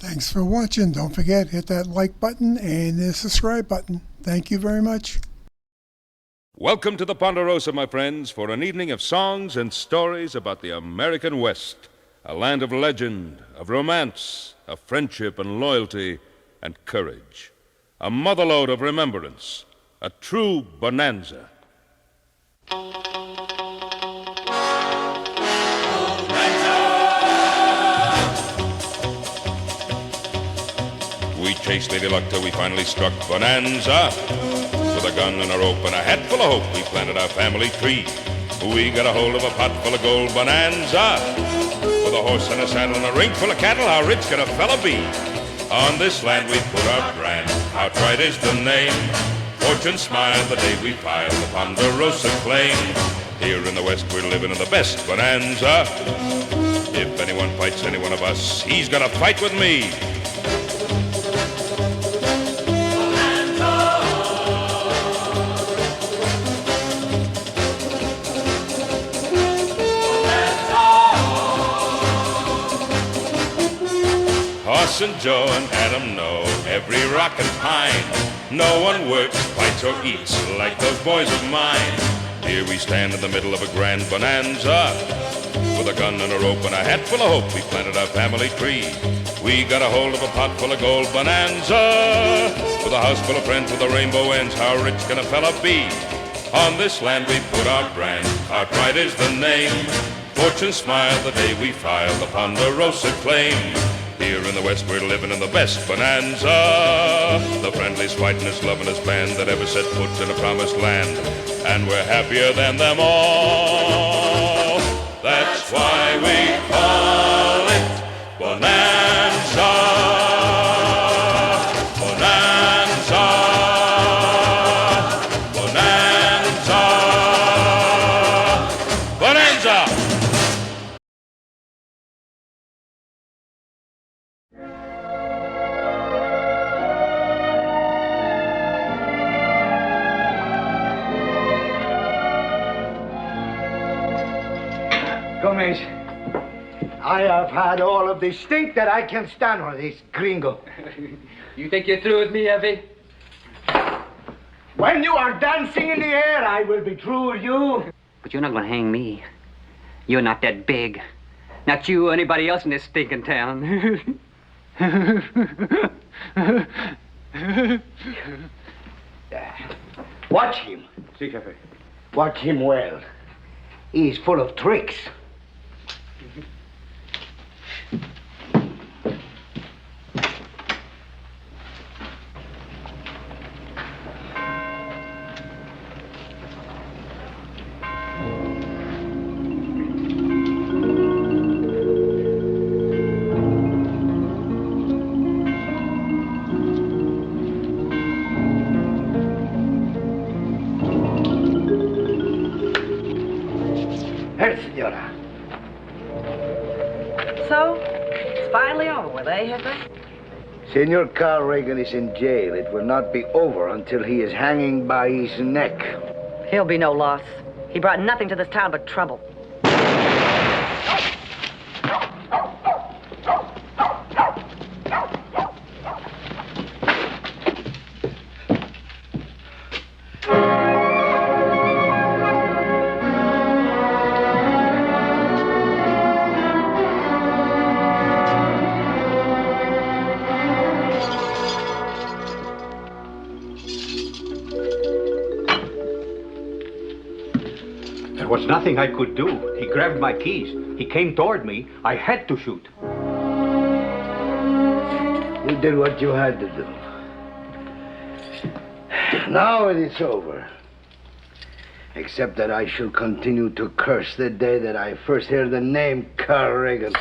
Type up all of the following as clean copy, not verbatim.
Thanks for watching. Don't forget, hit that like button and the subscribe button. Thank you very much. Welcome to the Ponderosa, my friends, for an evening of songs and stories about the American West, a land of legend, of romance, of friendship and loyalty and courage, a motherlode of remembrance, a true bonanza. We chased Lady Luck till we finally struck Bonanza. With a gun and a rope and a hat full of hope, we planted our family tree. We got a hold of a pot full of gold bonanza. With a horse and a saddle and a ring full of cattle, how rich could a fella be? On this land we put our brand, Cartwright is the name. Fortune smiled the day we filed the Ponderosa claim. Here in the West we're living in the best bonanza. If anyone fights any one of us, he's gonna fight with me. Hoss and Joe and Adam know every rock and pine. No one works, fights, or eats like those boys of mine. Here we stand in the middle of a grand bonanza. With a gun and a rope and a hat full of hope, we planted our family tree. We got a hold of a pot full of gold bonanza. With a house full of friends with a rainbow ends, how rich can a fella be? On this land we put our brand, Cartwright is the name. Fortune smiled the day we filed the Ponderosa claim. Here in the West we're living in the best bonanza. The friendliest, fightingest, lovingest band that ever set foot in a promised land. And we're happier than them all. That's why we call it Bonanza. Bonanza. Bonanza. Bonanza. Gomez, I have had all of this stink that I can stand on this gringo. You think you're through with me, Effie? When you are dancing in the air, I will be through with you. But you're not gonna hang me. You're not that big. Not you or anybody else in this stinking town. Watch him. Si, Jefe. Watch him well. He is full of tricks. Here, senora. So, it's finally over with, eh, Jefe? Senor Carl Reagan is in jail. It will not be over until he is hanging by his neck. He'll be no loss. He brought nothing to this town but trouble. There was nothing I could do. He grabbed my keys. He came toward me. I had to shoot. You did what you had to do. Now it is over. Except that I shall continue to curse the day that I first heard the name Carl Reagan.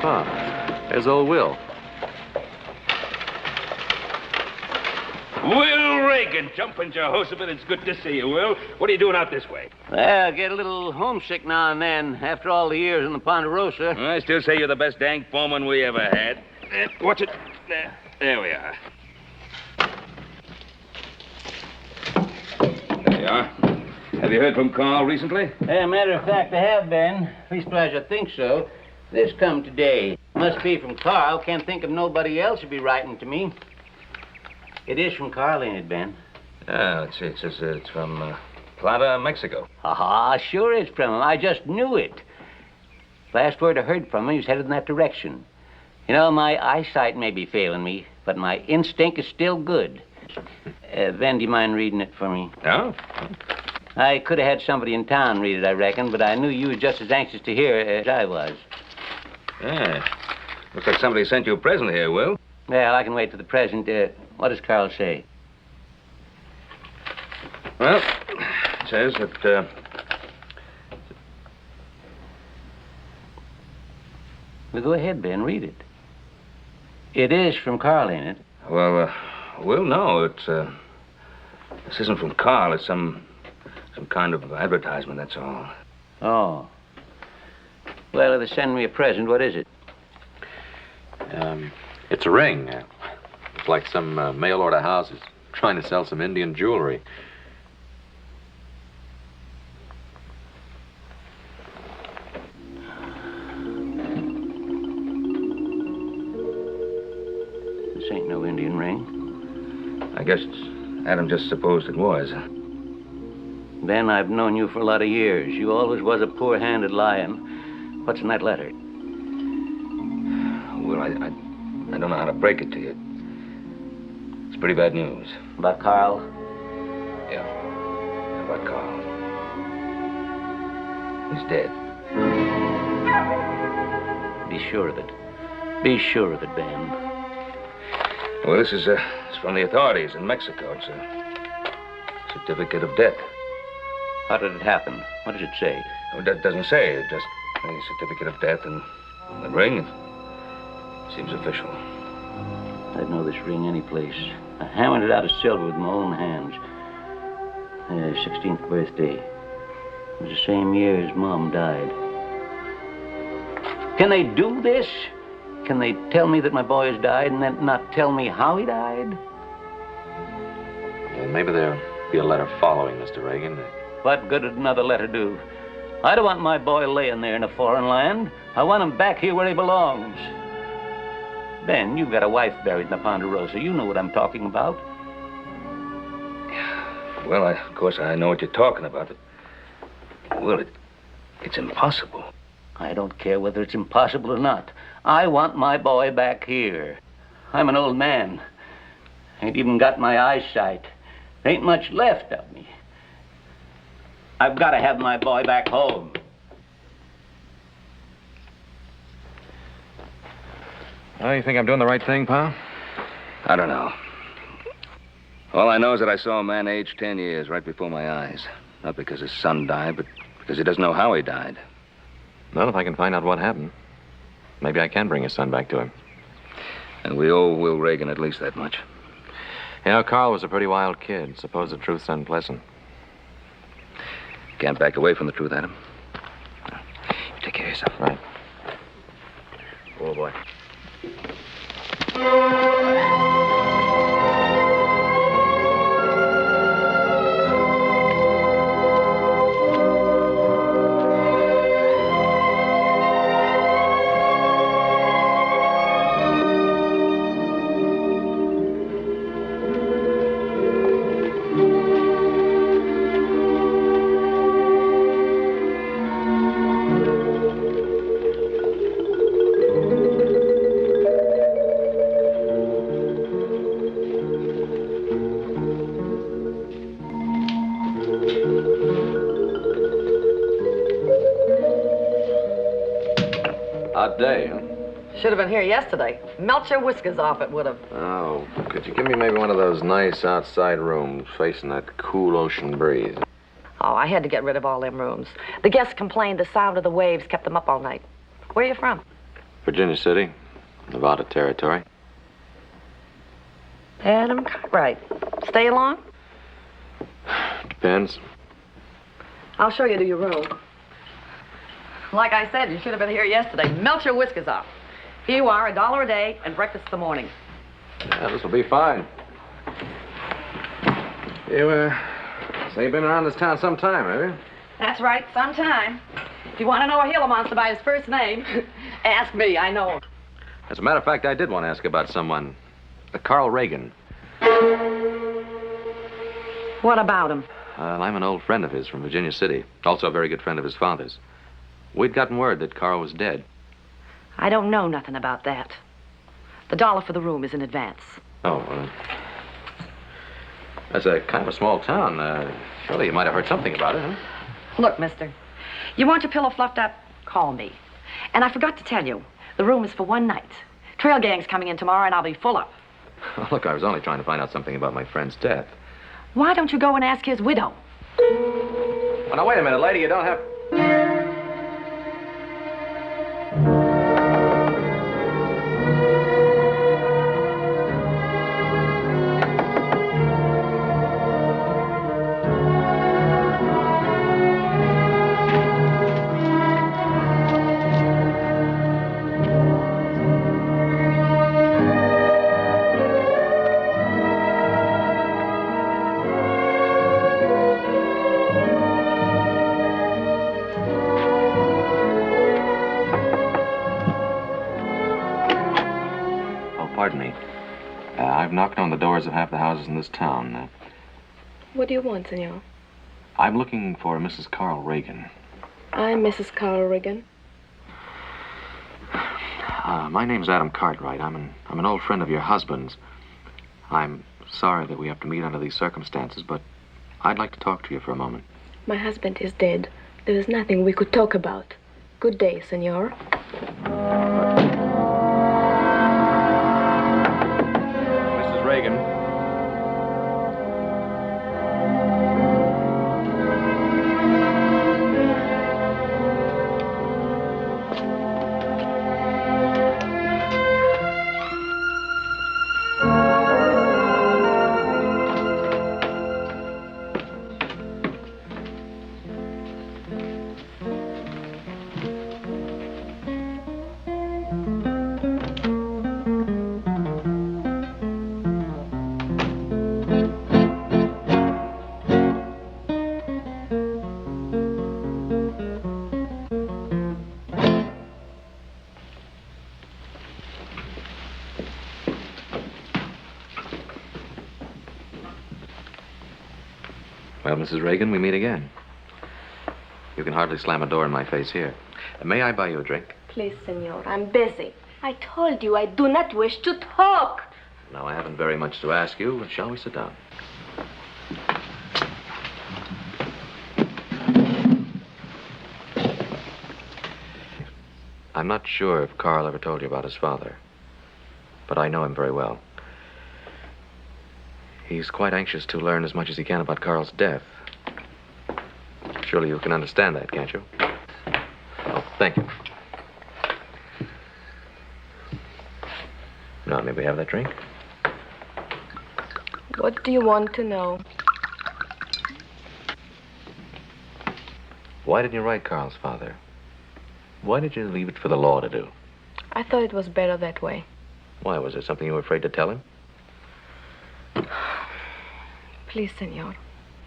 Ah, there's old Will. Will Reagan, jumping Jehoshaphat. It's good to see you, Will. What are you doing out this way? Well, I get a little homesick now and then after all the years in the Ponderosa. I still say you're the best dang foreman we ever had. Watch it. There we are. There you are. Have you heard from Carl recently? Matter of fact, I have been. Leastwise, I think so. This come today. Must be from Carl. Can't think of nobody else who'd be writing to me. It is from Carl, ain't it, Ben? Let's see. It says it's from Plata, Mexico. Ah, sure it's from him. I just knew it. Last word I heard from him, he was headed in that direction. You know, my eyesight may be failing me, but my instinct is still good. Ben, do you mind reading it for me? No? I could have had somebody in town read it, I reckon, but I knew you were just as anxious to hear it as I was. Yeah. Looks like somebody sent you a present here, Will. Well, I can wait for the present. What does Carl say? Well, it says that, Well, go ahead, Ben, read it. It is from Carl, ain't it? Well, Will, no, it's, this isn't from Carl. It's some kind of advertisement, that's all. Oh. Well, if they send me a present, what is it? It's a ring. It's like some mail order house is trying to sell some Indian jewelry. This ain't no Indian ring. I guess Adam just supposed it was. Ben, I've known you for a lot of years. You always was a poor-handed lion. What's in that letter? Well, I don't know how to break it to you. It's pretty bad news. About Carl? Yeah, about Carl. He's dead. Be sure of it. Be sure of it, Ben. Well, this is it's from the authorities in Mexico. It's a certificate of death. How did it happen? What does it say? Oh, that doesn't say. It just a certificate of death and the ring. It seems official. I'd know this ring any place. I hammered it out of silver with my own hands. 16th birthday. It was the same year his mom died. Can they do this? Can they tell me that my boy has died and then not tell me how he died? Well, maybe there'll be a letter following, Mr. Reagan. What good would another letter do? I don't want my boy laying there in a foreign land. I want him back here where he belongs. Ben, you've got a wife buried in the Ponderosa. You know what I'm talking about. Well, of course, I know what you're talking about. But, well, it's impossible. I don't care whether it's impossible or not. I want my boy back here. I'm an old man. Ain't even got my eyesight. Ain't much left of me. I've got to have my boy back home. Oh, you think I'm doing the right thing, pal? I don't know. All I know is that I saw a man aged 10 years right before my eyes. Not because his son died, but because he doesn't know how he died. Well, if I can find out what happened, maybe I can bring his son back to him. And we owe Will Reagan at least that much. You know, Carl was a pretty wild kid. Suppose the truth's unpleasant. Can't back away from the truth, Adam. Take care of yourself. Right. Oh, boy. Hot day, huh? Should have been here yesterday. Melt your whiskers off, it would have. Oh, could you give me maybe one of those nice outside rooms facing that cool ocean breeze? Oh, I had to get rid of all them rooms. The guests complained the sound of the waves kept them up all night. Where are you from? Virginia City, Nevada Territory. Adam Cartwright. Stay long? Depends. I'll show you to your room. Like I said, you should have been here yesterday. Melt your whiskers off. Here you are, $1 a day and breakfast in the morning. Yeah, this will be fine. You, say you've been around this town some time, have you? That's right, sometime. If you want to know a Gila monster by his first name, ask me, I know him. As a matter of fact, I did want to ask about someone. Carl Reagan. What about him? I'm an old friend of his from Virginia City. Also a very good friend of his father's. We'd gotten word that Carl was dead. I don't know nothing about that. The $1 for the room is in advance. Oh, that's a kind of a small town. Surely you might have heard something about it, huh? Look, mister, you want your pillow fluffed up? Call me. And I forgot to tell you, the room is for one night. Trail gang's coming in tomorrow and I'll be full up. Oh, look, I was only trying to find out something about my friend's death. Why don't you go and ask his widow? Oh, now, wait a minute, lady. You don't have... Pardon me. I've knocked on the doors of half the houses in this town. What do you want, senor? I'm looking for Mrs. Carl Reagan. I'm Mrs. Carl Reagan. My name's Adam Cartwright. I'm an old friend of your husband's. I'm sorry that we have to meet under these circumstances, but I'd like to talk to you for a moment. My husband is dead. There is nothing we could talk about. Good day, senor. Reagan. Well, Mrs. Reagan, we meet again. You can hardly slam a door in my face here. May I buy you a drink? Please, senor, I'm busy. I told you I do not wish to talk. No, I haven't very much to ask you. Shall we sit down? I'm not sure if Carl ever told you about his father, but I know him very well. He's quite anxious to learn as much as he can about Carl's death. Surely you can understand that, can't you? Oh, thank you. Now, may we have that drink? What do you want to know? Why didn't you write Carl's father? Why did you leave it for the law to do? I thought it was better that way. Why? Was there something you were afraid to tell him? Please, senor.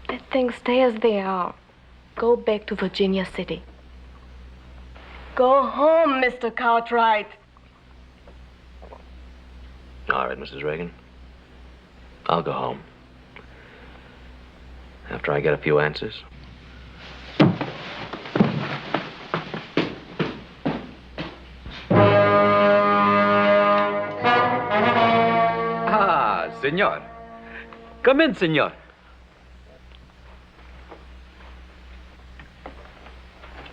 Let things stay as they are. Go back to Virginia City. Go home, Mr. Cartwright. All right, Mrs. Reagan. I'll go home. After I get a few answers. Ah, senor. Come in, senor.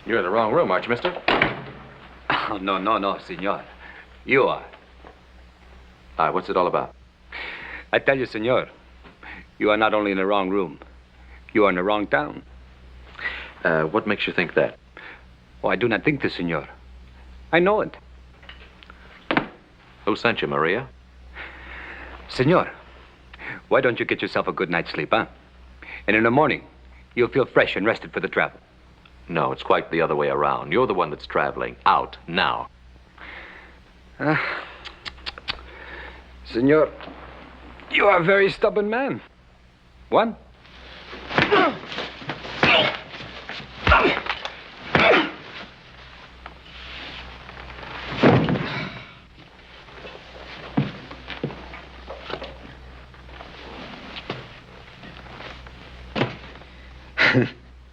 You're in the wrong room, aren't you, mister? Oh, no, senor. You are. All right, what's it all about? I tell you, senor, you are not only in the wrong room, you are in the wrong town. What makes you think that? Oh, I do not think this, senor. I know it. Who sent you, Maria? Senor, why don't you get yourself a good night's sleep, huh? And in the morning, you'll feel fresh and rested for the travel. No, it's quite the other way around. You're the one that's traveling. Out, now. Senor, you are a very stubborn man. One.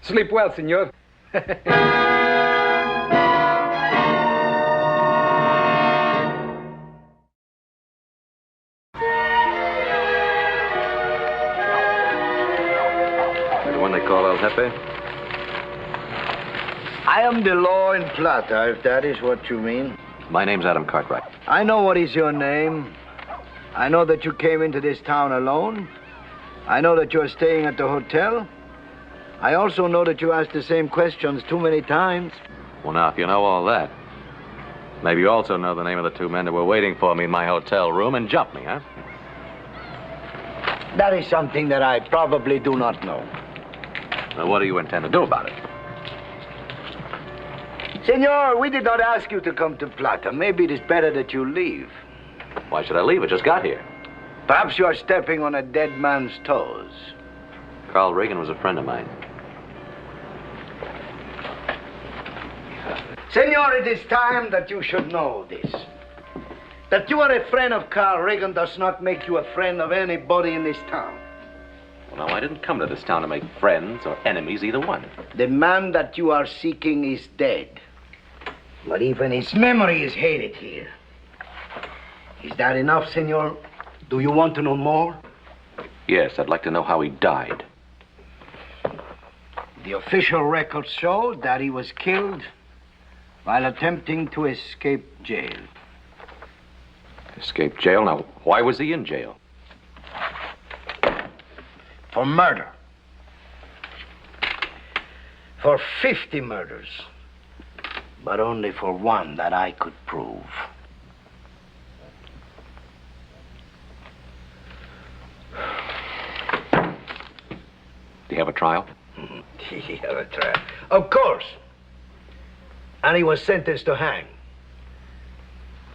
Sleep well, senor. The one they call El Jefe? I am the law in Plata, if that is what you mean. My name's Adam Cartwright. I know what is your name. I know that you came into this town alone. I know that you're staying at the hotel. I also know that you asked the same questions too many times. Well, now, if you know all that, maybe you also know the name of the two men that were waiting for me in my hotel room and jumped me, huh? That is something that I probably do not know. Now, what do you intend to do about it? Senor, we did not ask you to come to Plata. Maybe it is better that you leave. Why should I leave? I just got here. Perhaps you are stepping on a dead man's toes. Carl Regan was a friend of mine. Senor, it is time that you should know this. That you are a friend of Carl Regan does not make you a friend of anybody in this town. Well, no, I didn't come to this town to make friends or enemies, either one. The man that you are seeking is dead. But even his memory is hated here. Is that enough, senor? Do you want to know more? Yes, I'd like to know how he died. The official records show that he was killed while attempting to escape jail. Escaped jail? Now, why was he in jail? For murder. For 50 murders. But only for one that I could prove. Do you have a trial? He have a trial. Of course. And he was sentenced to hang.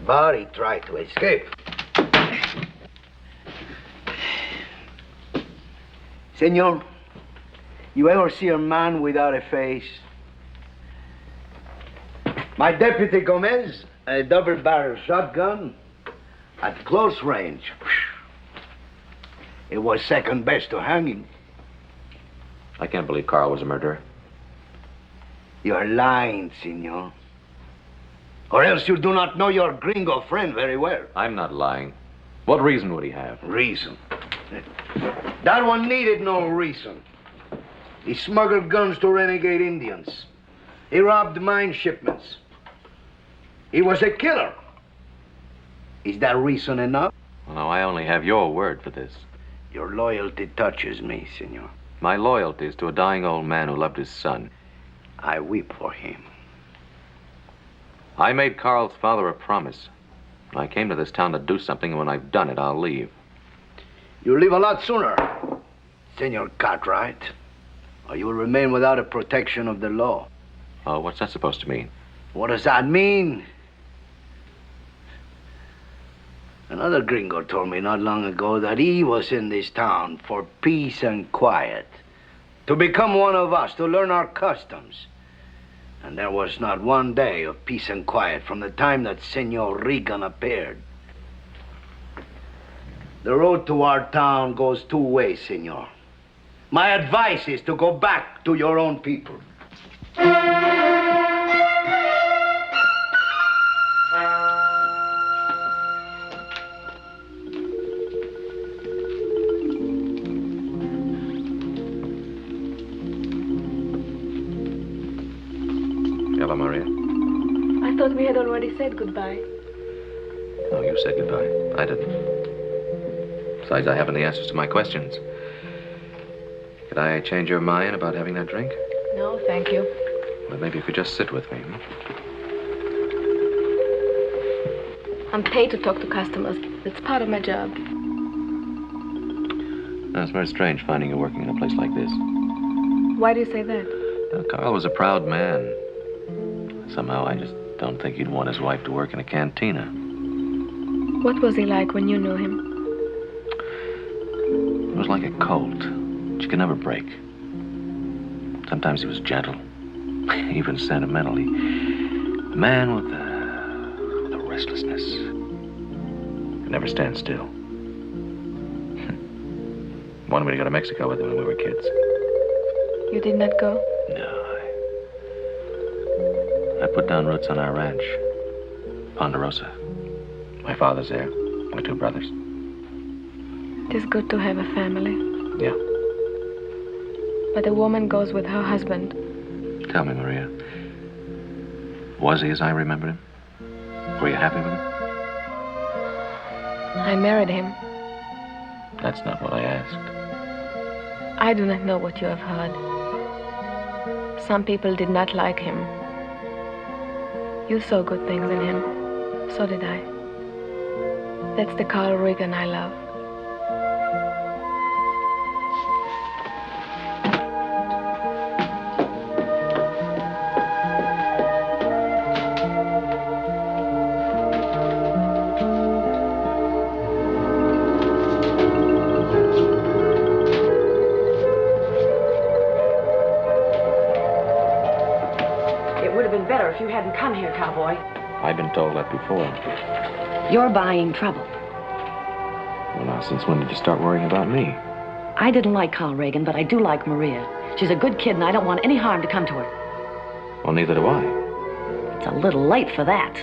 But he tried to escape. Senor, you ever see a man without a face? My deputy Gomez, a double-barrel shotgun at close range. It was second best to hanging. I can't believe Carl was a murderer. You're lying, senor. Or else you do not know your gringo friend very well. I'm not lying. What reason would he have? Reason? That one needed no reason. He smuggled guns to renegade Indians. He robbed mine shipments. He was a killer. Is that reason enough? Well, no, I only have your word for this. Your loyalty touches me, senor. My loyalty is to a dying old man who loved his son. I weep for him. I made Carl's father a promise. I came to this town to do something, and when I've done it, I'll leave. You'll leave a lot sooner, Senor Cartwright, or you will remain without a protection of the law. Oh, what's that supposed to mean? What does that mean? Another gringo told me not long ago that he was in this town for peace and quiet, to become one of us, to learn our customs. And there was not one day of peace and quiet from the time that Senor Regan appeared. The road to our town goes two ways, senor. My advice is to go back to your own people. Hello, Maria. I thought we had already said goodbye. No, you said goodbye. I didn't. Besides, I haven't the answers to my questions. Could I change your mind about having that drink? No, thank you. Well, maybe you could just sit with me. I'm paid to talk to customers. It's part of my job. It's very strange finding you working in a place like this. Why do you say that? Carl was a proud man. Somehow I just don't think he'd want his wife to work in a cantina. What was he like when you knew him? It was like a colt. You could never break. Sometimes he was gentle, even sentimentally. A man with a restlessness. Could never stand still. Wanted me to go to Mexico with him when we were kids. You did not go? No, I put down roots on our ranch, Ponderosa. My father's there, my 2 brothers. It is good to have a family. Yeah. But a woman goes with her husband. Tell me, Maria, was he as I remembered him? Were you happy with him? I married him. That's not what I asked. I do not know what you have heard. Some people did not like him. You saw good things in him. So did I. That's the Carl Regan I love. If you hadn't come here, cowboy. I've been told that before. You're buying trouble. Well, now, since when did you start worrying about me? I didn't like Carl Regan, but I do like Maria. She's a good kid, and I don't want any harm to come to her. Well, neither do I. It's a little late for that.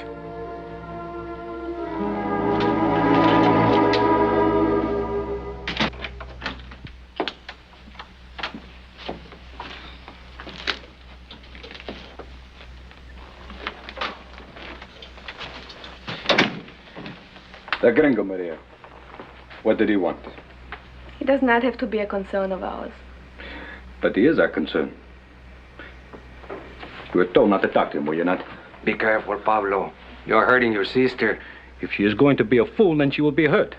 The gringo, Maria. What did he want? He does not have to be a concern of ours. But he is our concern. You were told not to talk to him, were you not? Be careful, Pablo. You're hurting your sister. If she is going to be a fool, then she will be hurt.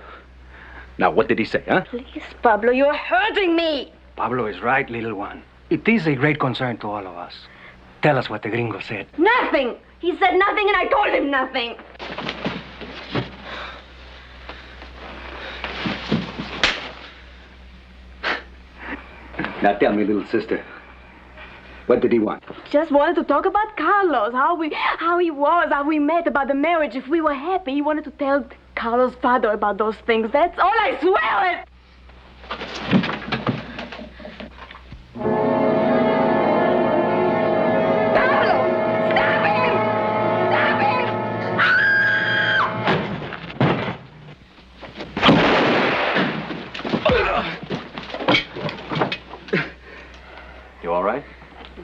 Now, what did he say, huh? Please, Pablo, you're hurting me. Pablo is right, little one. It is a great concern to all of us. Tell us what the gringo said. Nothing. He said nothing, and I told him nothing. Now tell me, little sister, what did he want? Just wanted to talk about Carlos, how he was, how we met, about the marriage, if we were happy. He wanted to tell Carlos' father about those things. That's all, I swear it. Carlos! Stop him! Stop him! You all right?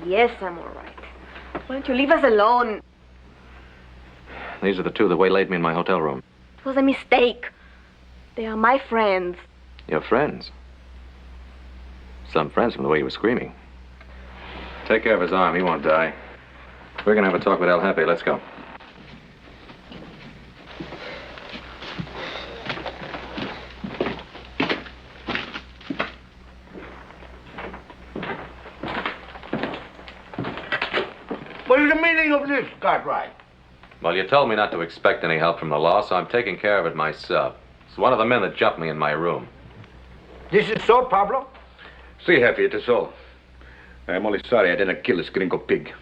Yes, I'm all right. Why don't you leave us alone? These are the 2 that waylaid me in my hotel room. It was a mistake. They are my friends. Your friends? Some friends from the way you were screaming. Take care of his arm. He won't die. We're going to have a talk with El Jefe. Let's go. What is the meaning of this, Cartwright? Well, you told me not to expect any help from the law, so I'm taking care of it myself. It's one of the men that jumped me in my room. This is so, Pablo? See, Jefe, it is so. I'm only sorry I didn't kill this gringo pig.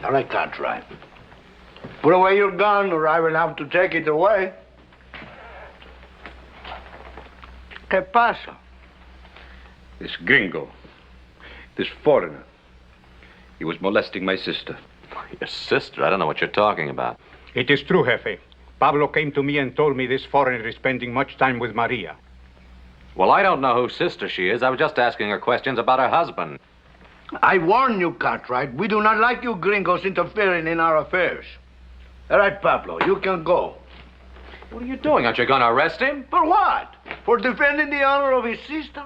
All right, Cartwright. Put away your gun, or I will have to take it away. ¿Qué pasa? This gringo, this foreigner, he was molesting my sister. Your sister? I don't know what you're talking about. It is true, Jefe. Pablo came to me and told me this foreigner is spending much time with Maria. Well, I don't know whose sister she is. I was just asking her questions about her husband. I warn you, Cartwright. We do not like you gringos interfering in our affairs. All right, Pablo, you can go. What are you doing? Aren't you going to arrest him? For what? For defending the honor of his sister?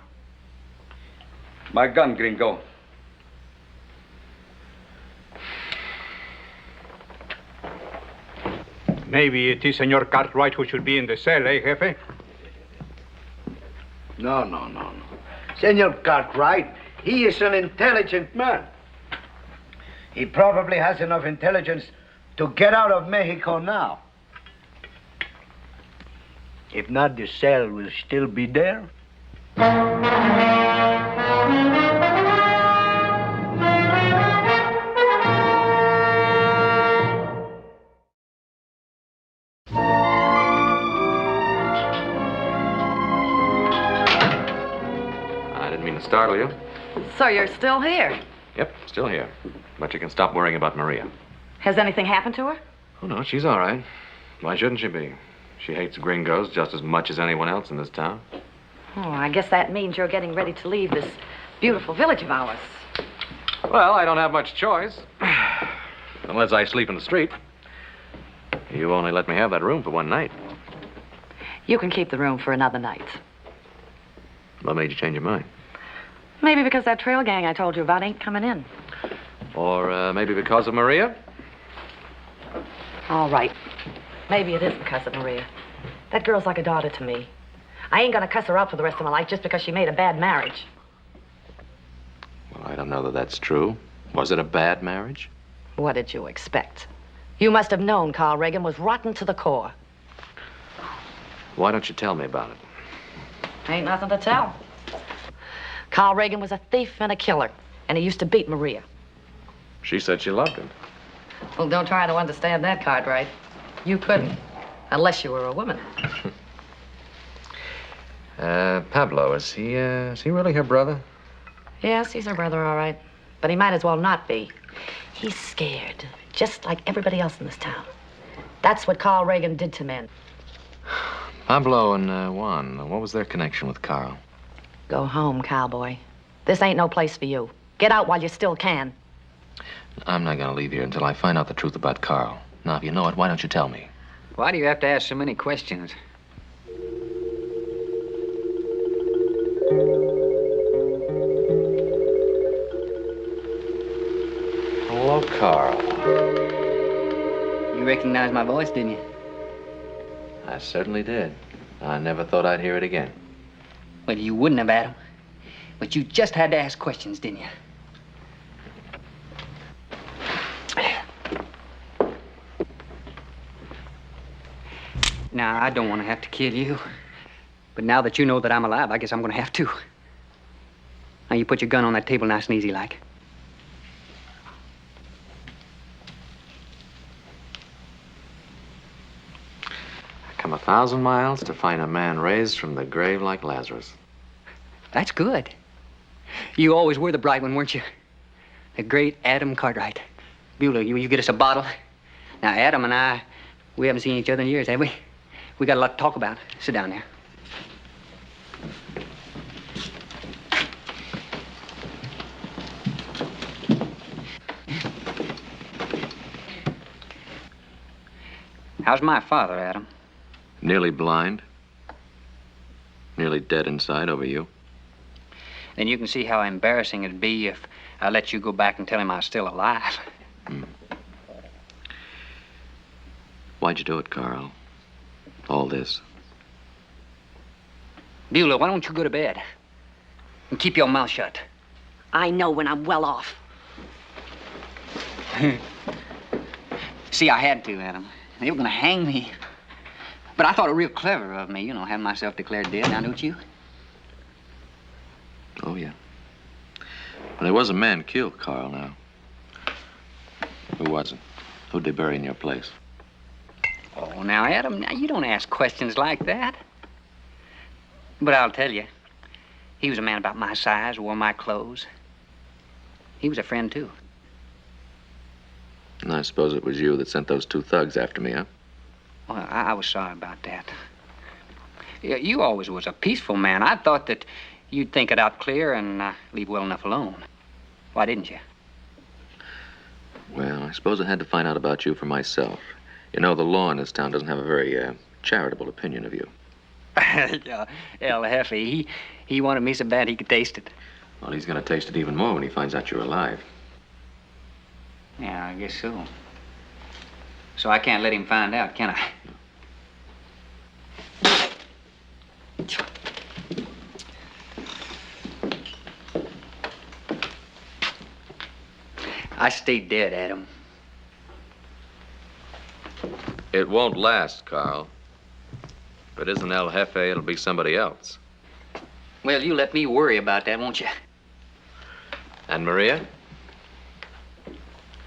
My gun, gringo. Maybe it is Senor Cartwright who should be in the cell, eh, Jefe? No. Senor Cartwright, he is an intelligent man. He probably has enough intelligence to get out of Mexico now. If not, the cell will still be there. I didn't mean to startle you. So you're still here. Yep, still here. But you can stop worrying about Maria. Has anything happened to her? Oh, no, she's all right. Why shouldn't she be? She hates gringos just as much as anyone else in this town. Oh, I guess that means you're getting ready to leave this beautiful village of ours. Well, I don't have much choice. Unless I sleep in the street. You only let me have that room for one night. You can keep the room for another night. What made you change your mind? Maybe because that trail gang I told you about ain't coming in. Or maybe because of Maria? All right. Maybe it is because of Maria. That girl's like a daughter to me. I ain't gonna cuss her out for the rest of my life just because she made a bad marriage. Well, I don't know that that's true. Was it a bad marriage? What did you expect? You must have known Carl Reagan was rotten to the core. Why don't you tell me about it? Ain't nothing to tell. Carl Reagan was a thief and a killer, and he used to beat Maria. She said she loved him. Well, don't try to understand that, Cartwright. You couldn't, unless you were a woman. Pablo, is he really her brother? Yes, he's her brother, all right. But he might as well not be. He's scared, just like everybody else in this town. That's what Carl Reagan did to men. Pablo and Juan, what was their connection with Carl? Go home, cowboy. This ain't no place for you. Get out while you still can. I'm not gonna leave here until I find out the truth about Carl. Now, if you know it, why don't you tell me? Why do you have to ask so many questions? Hello, Carl. You recognized my voice, didn't you? I certainly did. I never thought I'd hear it again. Well, you wouldn't have, Adam. But you just had to ask questions, didn't you? Now, I don't want to have to kill you. But now that you know that I'm alive, I guess I'm going to have to. Now, you put your gun on that table nice and easy like. I come 1,000 miles to find a man raised from the grave like Lazarus. That's good. You always were the bright one, weren't you? The great Adam Cartwright. Beulah, you get us a bottle? Now, Adam and I, we haven't seen each other in years, have we? We got a lot to talk about. Sit down there. How's my father, Adam? Nearly blind. Nearly dead inside over you. Then you can see how embarrassing it'd be if I let you go back and tell him I was still alive. Why'd you do it, Carl? All this. Beulah, why don't you go to bed? And keep your mouth shut. I know when I'm well off. See, I had to, Adam. They were gonna hang me. But I thought it real clever of me, having myself declared dead, now don't you? Oh, yeah. Well, there was a man killed, Carl, now. Who was it? Who'd they bury in your place? Oh, now, Adam, now you don't ask questions like that. But I'll tell you, he was a man about my size, wore my clothes. He was a friend, too. And I suppose it was you that sent those 2 thugs after me, huh? Well, I was sorry about that. You always was a peaceful man. I thought that you'd think it out clear and leave well enough alone. Why didn't you? Well, I suppose I had to find out about you for myself. You know, the law in this town doesn't have a very charitable opinion of you. El Jefe, he wanted me so bad he could taste it. Well, he's gonna taste it even more when he finds out you're alive. Yeah, I guess so. So I can't let him find out, can I? I stayed dead, Adam. It won't last, Carl. If it isn't El Jefe, it'll be somebody else. Well, you let me worry about that, won't you? And Maria?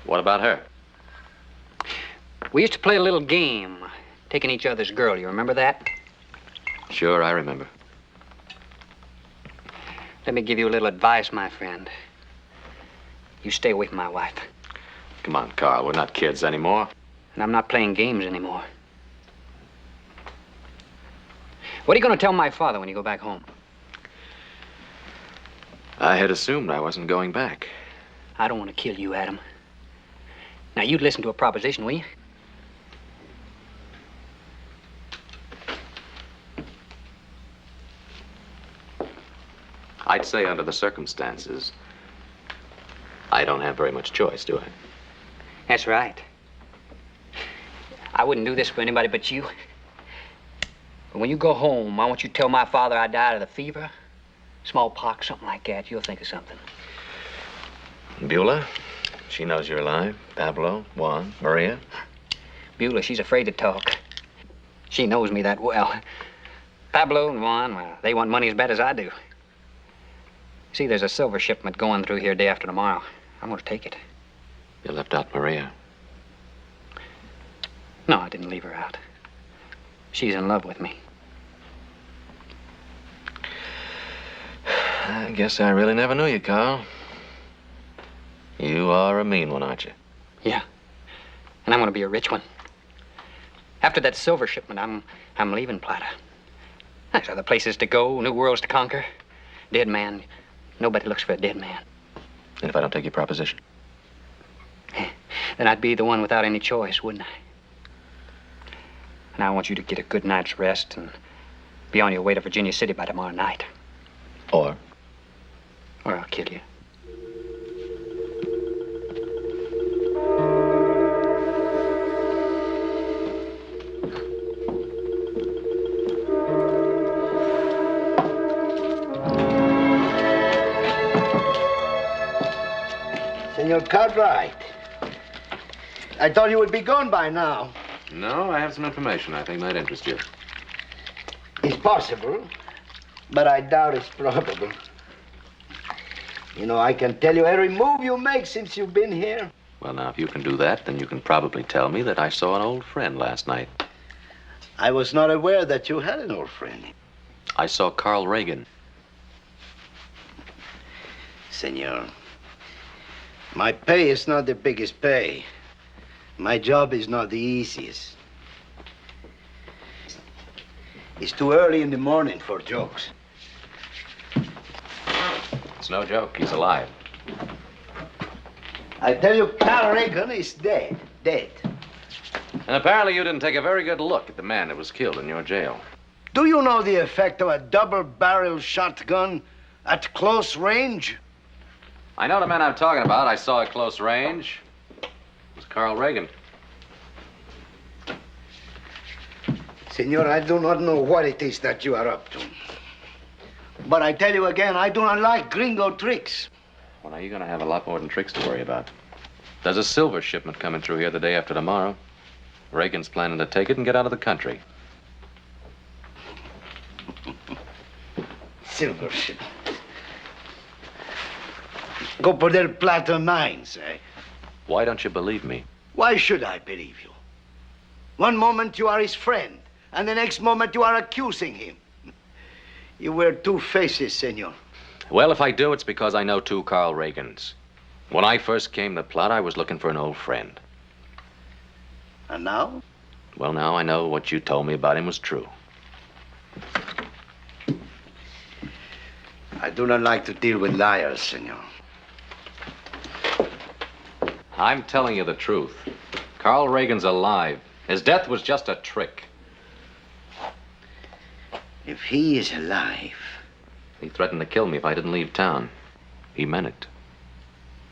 What about her? We used to play a little game, taking each other's girl. You remember that? Sure, I remember. Let me give you a little advice, my friend. You stay away from my wife. Come on, Carl, we're not kids anymore. And I'm not playing games anymore. What are you going to tell my father when you go back home? I had assumed I wasn't going back. I don't want to kill you, Adam. Now, you'd listen to a proposition, will you? I'd say under the circumstances, I don't have very much choice, do I? That's right. I wouldn't do this for anybody but you. But when you go home, I want you to tell my father I died of the fever, smallpox, something like that. You'll think of something. Beulah, she knows you're alive. Pablo, Juan, Maria. Beulah, she's afraid to talk. She knows me that well. Pablo and Juan, well, they want money as bad as I do. See, there's a silver shipment going through here day after tomorrow. I'm going to take it. You left out Maria. No, I didn't leave her out. She's in love with me. I guess I really never knew you, Carl. You are a mean one, aren't you? Yeah. And I'm going to be a rich one. After that silver shipment, I'm leaving Plata. There's other places to go, new worlds to conquer. Dead man. Nobody looks for a dead man. And if I don't take your proposition? Then I'd be the one without any choice, wouldn't I? And I want you to get a good night's rest and be on your way to Virginia City by tomorrow night. Or I'll kill you. Senor Cartwright, I thought you would be gone by now. No, I have some information I think might interest you. It's possible, but I doubt it's probable. You know, I can tell you every move you make since you've been here. Well, now, if you can do that, then you can probably tell me that I saw an old friend last night. I was not aware that you had an old friend. I saw Carl Reagan. Senor, my pay is not the biggest pay. My job is not the easiest. It's too early in the morning for jokes. It's no joke. He's alive. I tell you, Carl Reagan is dead. Dead. And apparently you didn't take a very good look at the man that was killed in your jail. Do you know the effect of a double-barrel shotgun at close range? I know the man I'm talking about. I saw at close range. It was Carl Reagan. Senor, I do not know what it is that you are up to. But I tell you again, I do not like gringo tricks. Well, now, you're going to have a lot more than tricks to worry about. There's a silver shipment coming through here the day after tomorrow. Reagan's planning to take it and get out of the country. Silver shipment. Go for their Plata mines, eh? Why don't you believe me? Why should I believe you? One moment you are his friend, and the next moment you are accusing him. You wear two faces, senor. Well, if I do, it's because I know two Carl Reagans. When I first came to Plata, I was looking for an old friend. And now? Well, now I know what you told me about him was true. I do not like to deal with liars, senor. I'm telling you the truth. Carl Reagan's alive. His death was just a trick. If he is alive... He threatened to kill me if I didn't leave town. He meant it.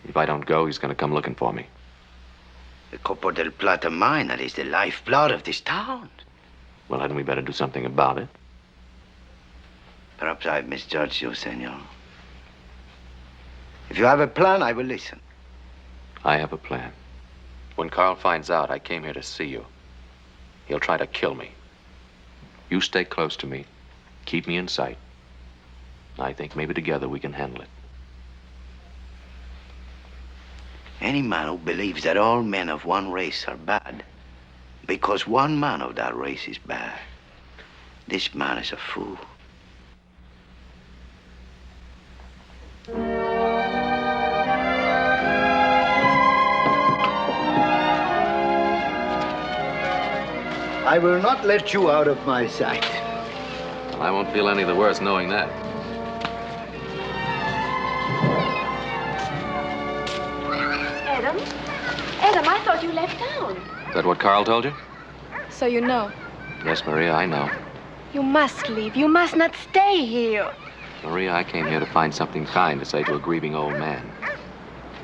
If I don't go, he's going to come looking for me. The Copo del Plata mine, that is the lifeblood of this town. Well, hadn't we better do something about it? Perhaps I've misjudged you, senor. If you have a plan, I will listen. I have a plan. When Carl finds out I came here to see you, he'll try to kill me. You stay close to me. Keep me in sight. I think maybe together we can handle it. Any man who believes that all men of one race are bad because one man of that race is bad, this man is a fool. I will not let you out of my sight. Well, I won't feel any the worse knowing that. Adam? Adam, I thought you left town. Is that what Carl told you? So you know. Yes, Maria, I know. You must leave. You must not stay here. Maria, I came here to find something kind to say to a grieving old man.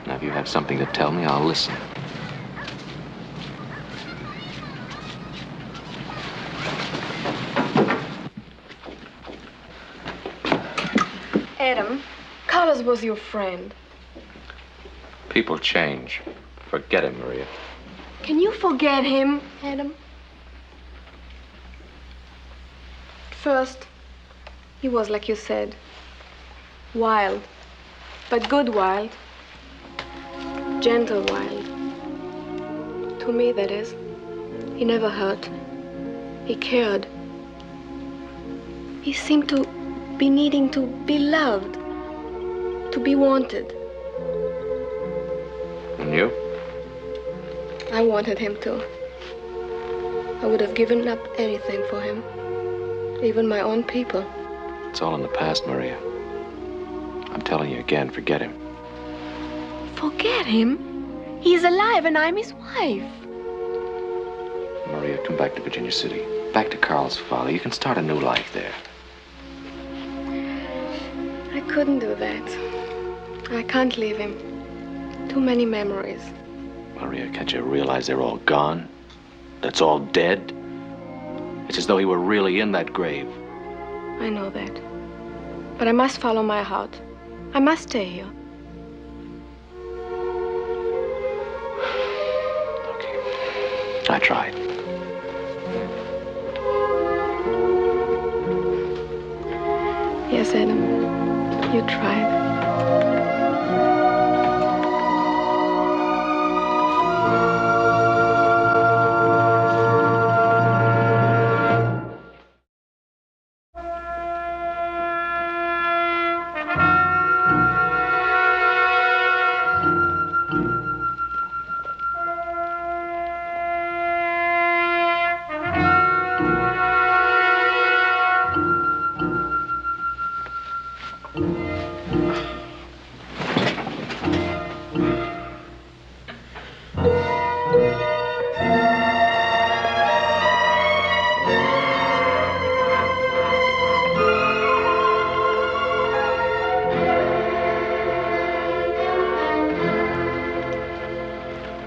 Now, if you have something to tell me, I'll listen. Adam, Carlos was your friend. People change. Forget it, Maria. Can you forget him, Adam? First, he was like you said, wild, but good wild, gentle wild. To me, that is. He never hurt. He cared. He seemed to be needing to be loved, to be wanted. And you? I wanted him to. I would have given up anything for him, even my own people. It's all in the past, Maria. I'm telling you again, forget him. Forget him? He's alive and I'm his wife. Maria, come back to Virginia City. Back to Carl's father. You can start a new life there. I couldn't do that. I can't leave him. Too many memories. Maria, can't you realize they're all gone? That's all dead? It's as though he were really in that grave. I know that. But I must follow my heart. I must stay here. Okay. I tried. Yes, Adam. You tried.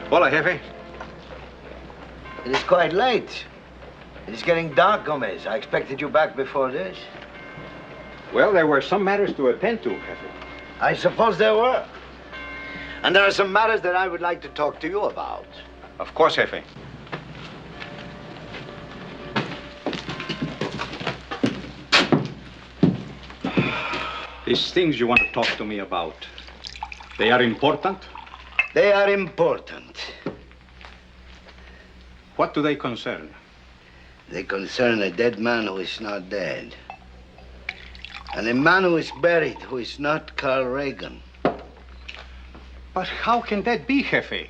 Hola, Jefe. It is quite late. It is getting dark, Gomez. I expected you back before this. Well, there were some matters to attend to, Jefe. I suppose there were. And there are some matters that I would like to talk to you about. Of course, Jefe. These things you want to talk to me about, they are important? They are important. What do they concern? They concern a dead man who is not dead. And a man who is buried who is not Carl Reagan. But how can that be, Jefe?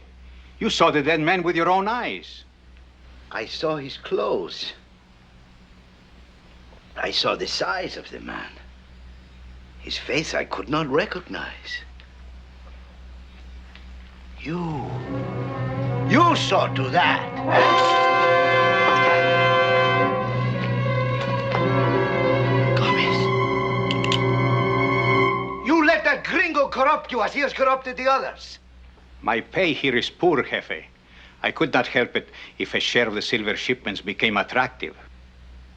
You saw the dead man with your own eyes. I saw his clothes. I saw the size of the man. His face I could not recognize. You saw to that. Gomez. You let that gringo corrupt you as he has corrupted the others. My pay here is poor, Jefe. I could not help it if a share of the silver shipments became attractive.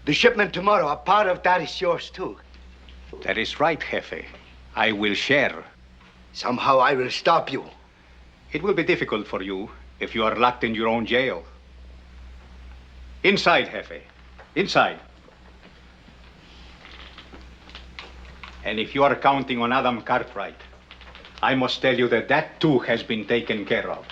The shipment tomorrow, a part of that is yours too. That is right, Jefe. I will share. Somehow I will stop you. It will be difficult for you if you are locked in your own jail. Inside, Jefe. Inside. And if you are counting on Adam Cartwright, I must tell you that that too has been taken care of.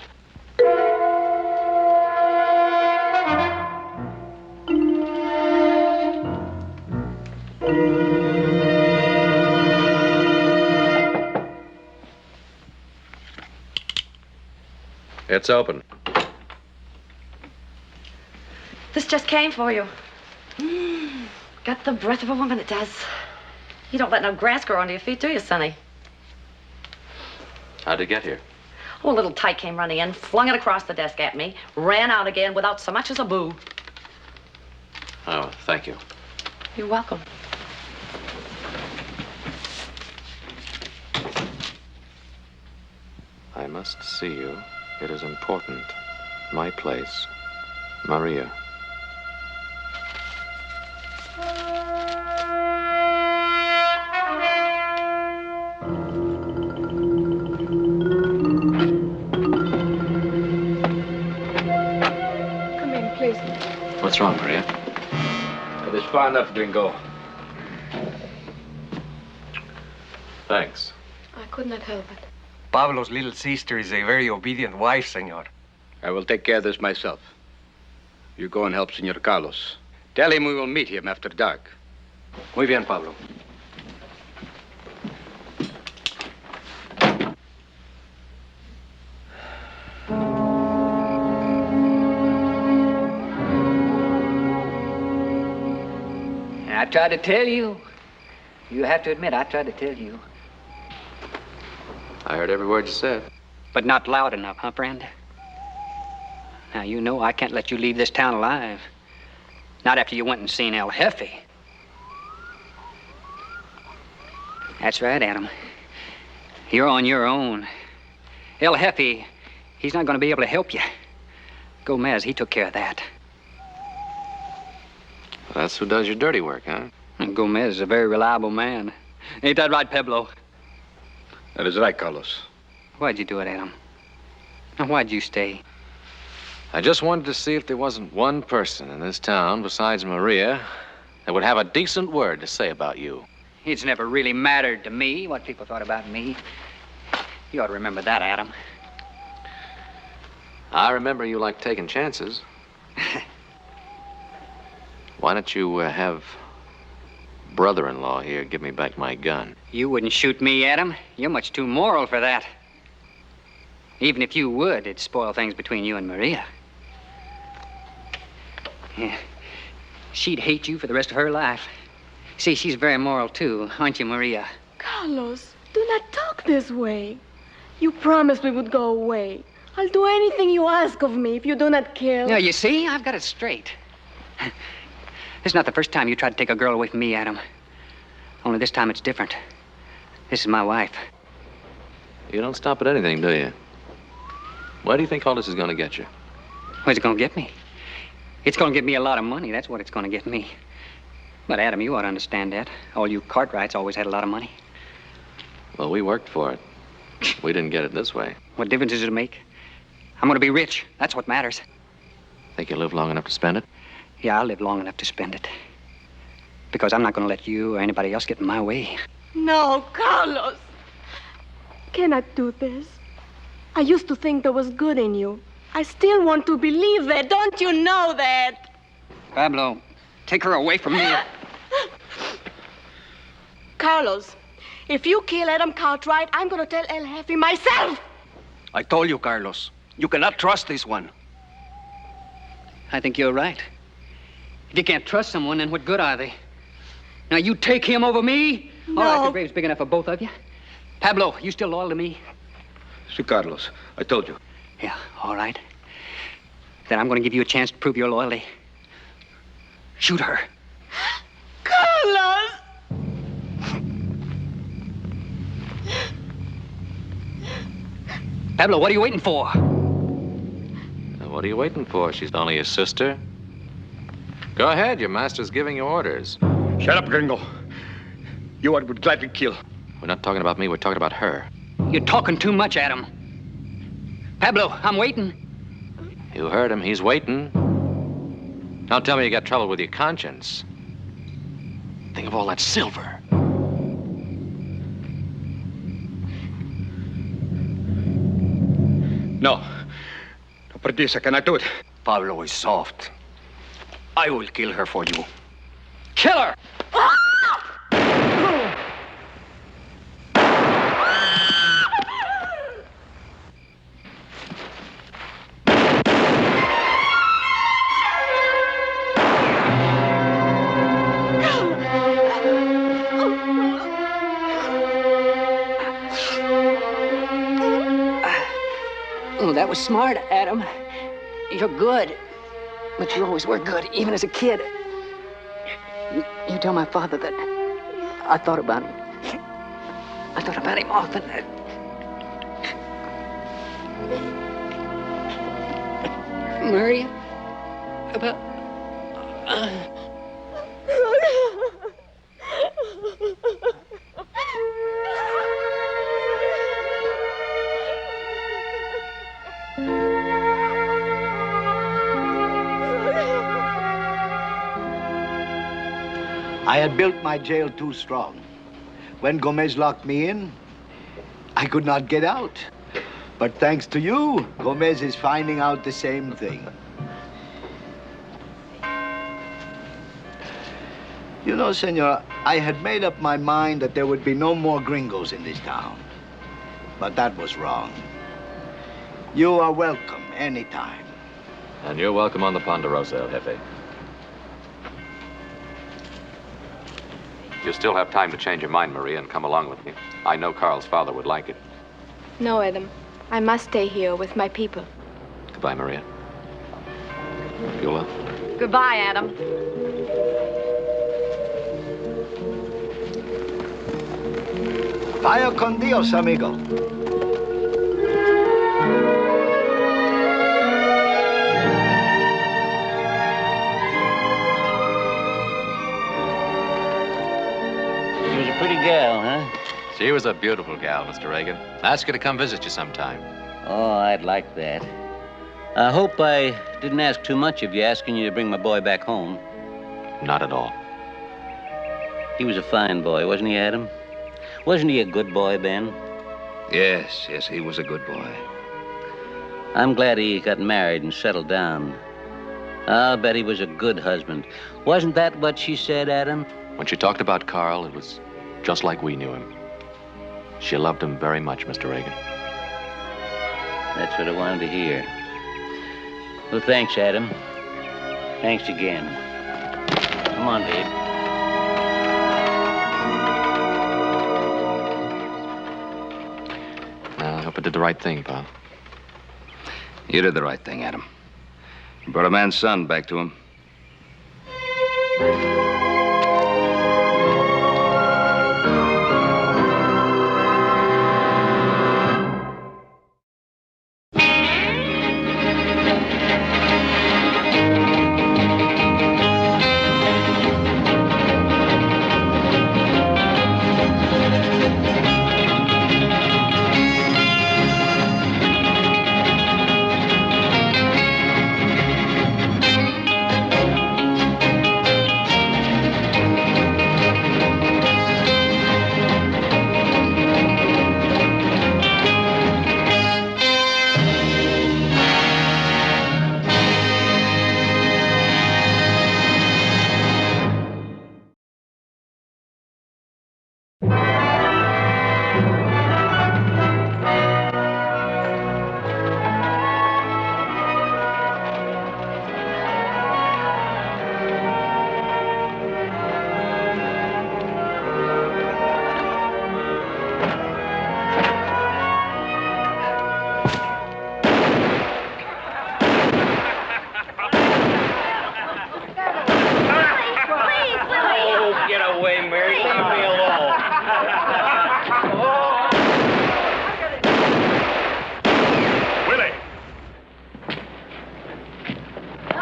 It's open. This just came for you. Got the breath of a woman, it does. You don't let no grass grow under your feet, do you, Sonny? How'd it get here? Oh, a little tyke came running in, flung it across the desk at me, ran out again without so much as a boo. Oh, thank you. You're welcome. I must see you. It is important. My place. Maria. Come in, please. What's wrong, Maria? It is far enough, Gringo. Thanks. I could not help it. Pablo's little sister is a very obedient wife, senor. I will take care of this myself. You go and help Senor Carlos. Tell him we will meet him after dark. Muy bien, Pablo. I tried to tell you. You have to admit, I tried to tell you. I heard every word you said. But not loud enough, huh, friend? Now, you know I can't let you leave this town alive. Not after you went and seen El Jefe. That's right, Adam. You're on your own. El Jefe, he's not going to be able to help you. Gomez, he took care of that. That's who does your dirty work, huh? And Gomez is a very reliable man. Ain't that right, Pablo? That is right, Carlos. Why'd you do it, Adam? Now, why'd you stay? I just wanted to see if there wasn't one person in this town besides Maria that would have a decent word to say about you. It's never really mattered to me what people thought about me. You ought to remember that, Adam. I remember you like taking chances. Why don't you have brother-in-law here give me back my gun? You wouldn't shoot me, Adam. You're much too moral for that. Even if you would, it'd spoil things between you and Maria. Yeah. She'd hate you for the rest of her life. See, she's very moral, too, aren't you, Maria? Carlos, do not talk this way. You promised we would go away. I'll do anything you ask of me if you do not kill. Now, you see, I've got it straight. This is not the first time you tried to take a girl away from me, Adam. Only this time it's different. This is my wife. You don't stop at anything, do you? Why do you think all this is going to get you? What's it going to get me? It's going to get me a lot of money. That's what it's going to get me. But, Adam, you ought to understand that. All you Cartwrights always had a lot of money. Well, we worked for it. We didn't get it this way. What difference does it make? I'm going to be rich. That's what matters. Think you'll live long enough to spend it? Yeah, I'll live long enough to spend it. Because I'm not going to let you or anybody else get in my way. No, Carlos. Cannot do this. I used to think there was good in you. I still want to believe that. Don't you know that? Pablo, take her away from me. Carlos, if you kill Adam Cartwright, I'm going to tell El Jefe myself. I told you, Carlos. You cannot trust this one. I think you're right. If you can't trust someone, then what good are they? Now, you take him over me? No. All right, the grave's big enough for both of you. Pablo, you still loyal to me? See, Carlos, I told you. Yeah, all right. Then I'm going to give you a chance to prove your loyalty. Shoot her. Carlos! Pablo, what are you waiting for? What are you waiting for? She's only your sister. Go ahead, your master's giving you orders. Shut up, gringo. You I would gladly kill. We're not talking about me, we're talking about her. You're talking too much, Adam. Pablo, I'm waiting. You heard him, he's waiting. Don't tell me you got trouble with your conscience. Think of all that silver. No. No, Perdis, I cannot do it. Pablo is soft. I will kill her for you. Kill her! Oh, that was smart, Adam. You're good. But you always were good, even as a kid. You tell my father that I thought about him. I thought about him often. Murray, about... I had built my jail too strong. When Gomez locked me in, I could not get out. But thanks to you, Gomez is finding out the same thing. You know, senor, I had made up my mind that there would be no more gringos in this town. But that was wrong. You are welcome anytime. And you're welcome on the Ponderosa, El Jefe. You still have time to change your mind, Maria, and come along with me. I know Carl's father would like it. No, Adam. I must stay here with my people. Goodbye, Maria. Beulah. Goodbye, Adam. Vaya con Dios, amigo. Pretty gal, huh? She was a beautiful gal, Mr. Reagan. Ask her to come visit you sometime. Oh, I'd like that. I hope I didn't ask too much of you, asking you to bring my boy back home. Not at all. He was a fine boy, wasn't he, Adam? Wasn't he a good boy, Ben? Yes, he was a good boy. I'm glad he got married and settled down. I'll bet he was a good husband. Wasn't that what she said, Adam? When she talked about Carl, it was just like we knew him. She loved him very much, Mr. Reagan. That's what I wanted to hear. Well, thanks, Adam. Thanks again. Come on, babe. Well, I hope I did the right thing, pal. You did the right thing, Adam. You brought a man's son back to him.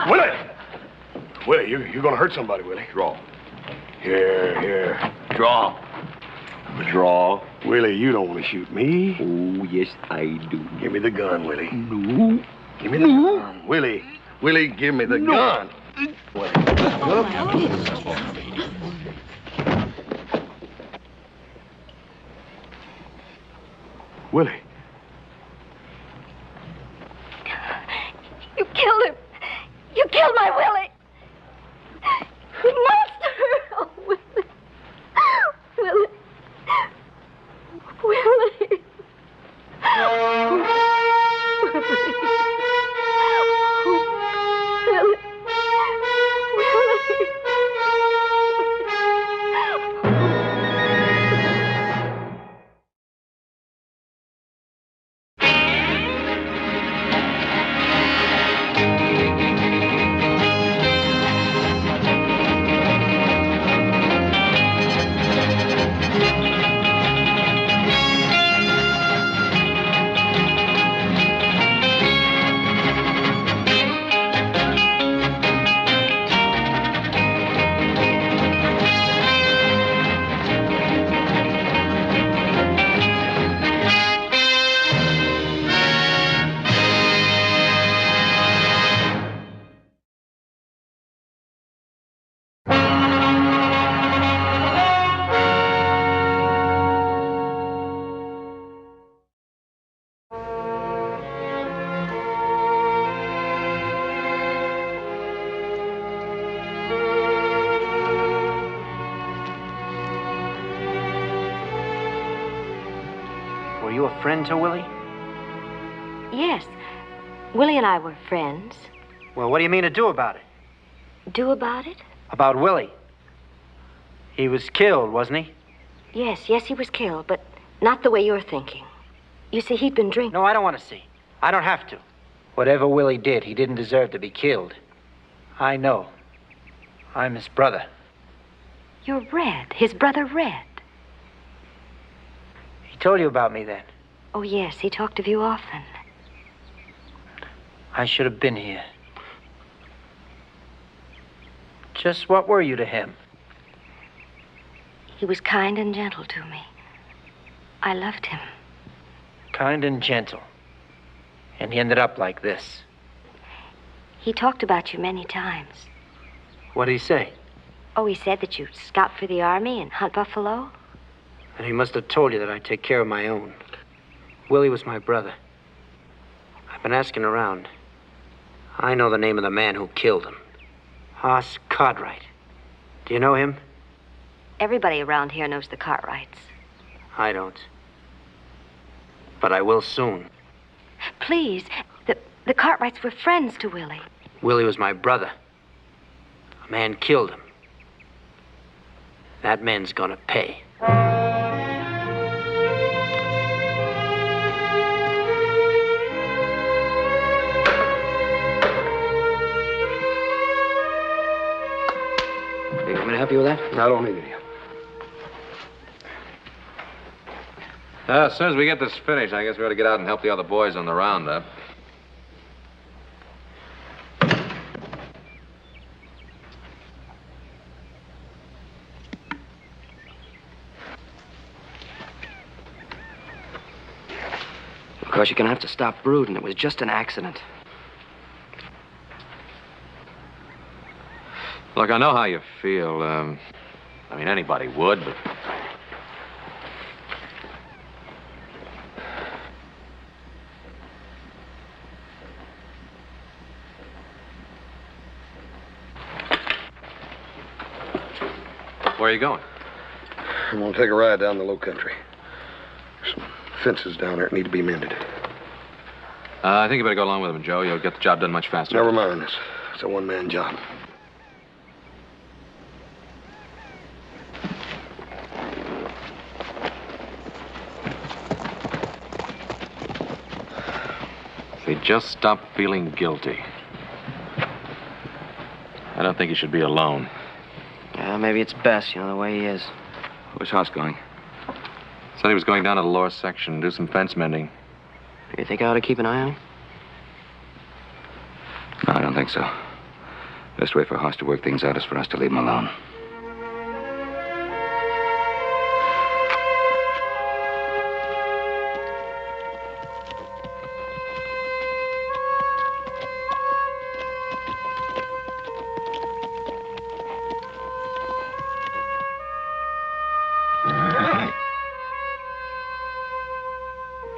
Willie! Willie, you're gonna hurt somebody, Willie. Draw. Here. Draw. Draw. Willie, you don't want to shoot me. Oh, yes, I do. Give me the gun, Willie. No. Give me the gun. Willie, give me the gun. Willie. Willie. You killed him. You killed my Willie. You monster. Oh, Willie. Willie. Willie. Were you a friend to Willie? Yes. Willie and I were friends. Well, what do you mean to do about it? Do about it? About Willie? He was killed, wasn't he? Yes, he was killed, but not the way you're thinking. You see, he'd been drinking. No, I don't want to see. I don't have to. Whatever Willie did, he didn't deserve to be killed. I know. I'm his brother. You're Red, his brother Red. He told you about me then. Oh, yes, he talked of you often. I should have been here. Just what were you to him? He was kind and gentle to me. I loved him. Kind and gentle. And he ended up like this. He talked about you many times. What did he say? Oh, he said that you'd scout for the army and hunt buffalo. And he must have told you that I'd take care of my own. Willie was my brother. I've been asking around. I know the name of the man who killed him. Hoss Cartwright. Do you know him? Everybody around here knows the Cartwrights. I don't. But I will soon. Please, the Cartwrights were friends to Willie. Willie was my brother. A man killed him. That man's gonna pay. You want me to help you with that? I don't need any. As soon as we get this finished, I guess we ought to get out and help the other boys on the roundup. Of course, you're gonna have to stop brooding. It was just an accident. Look, I know how you feel. I mean, anybody would, but... Where are you going? I'm gonna take a ride down the low country. There's some fences down there that need to be mended. I think you better go along with him, Joe. You'll get the job done much faster. Never mind. It's a one-man job. If he'd just stop feeling guilty. I don't think he should be alone. Yeah, maybe it's best, the way he is. Where's Hoss going? Said he was going down to the lower section and do some fence mending. You think I ought to keep an eye on him? No, I don't think so. Best way for Hoss to work things out is for us to leave him alone.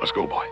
Let's go, boy.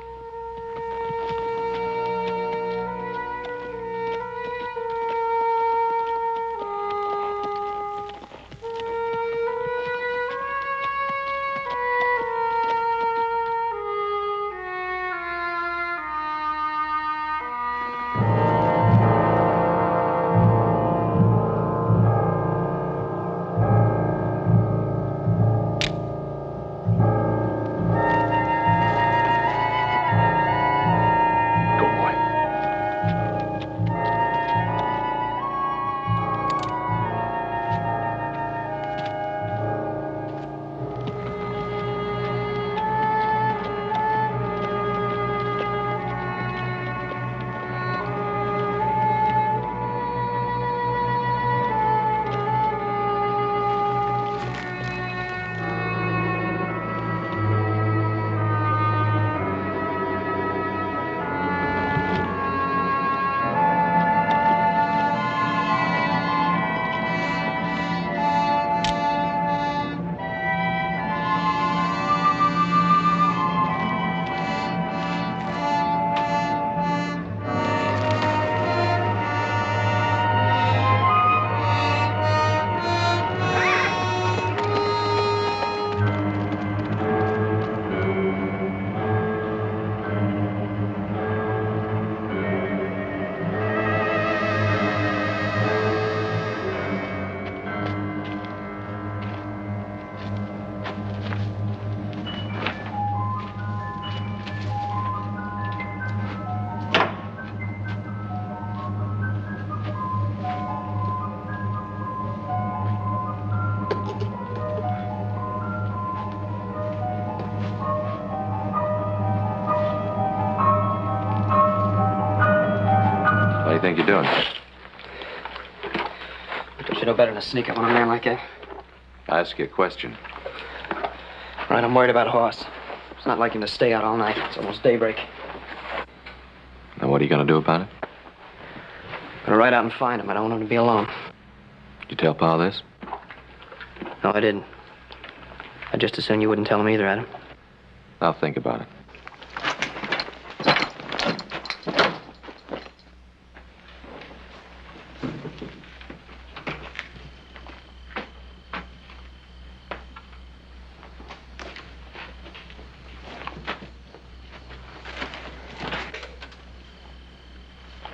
What do you think you're doing? Don't you know better than to sneak up on a man like that? I ask you a question. Right, I'm worried about Hoss. It's not like him to stay out all night. It's almost daybreak. Now, what are you going to do about it? Gonna ride out and find him. I don't want him to be alone. Did you tell Pa this? No, I didn't. I'd just as soon you wouldn't tell him either, Adam. I'll think about it.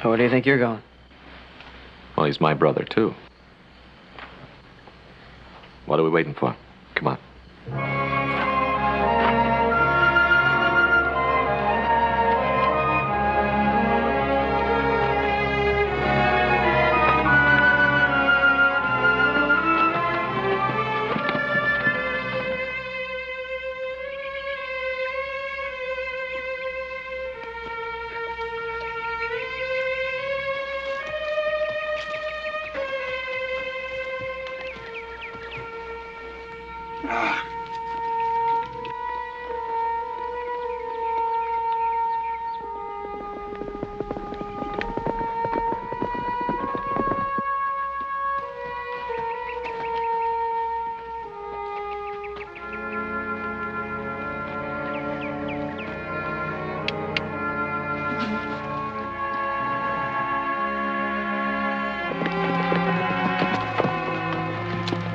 Where do you think you're going? Well, he's my brother, too. What are we waiting for? Come on.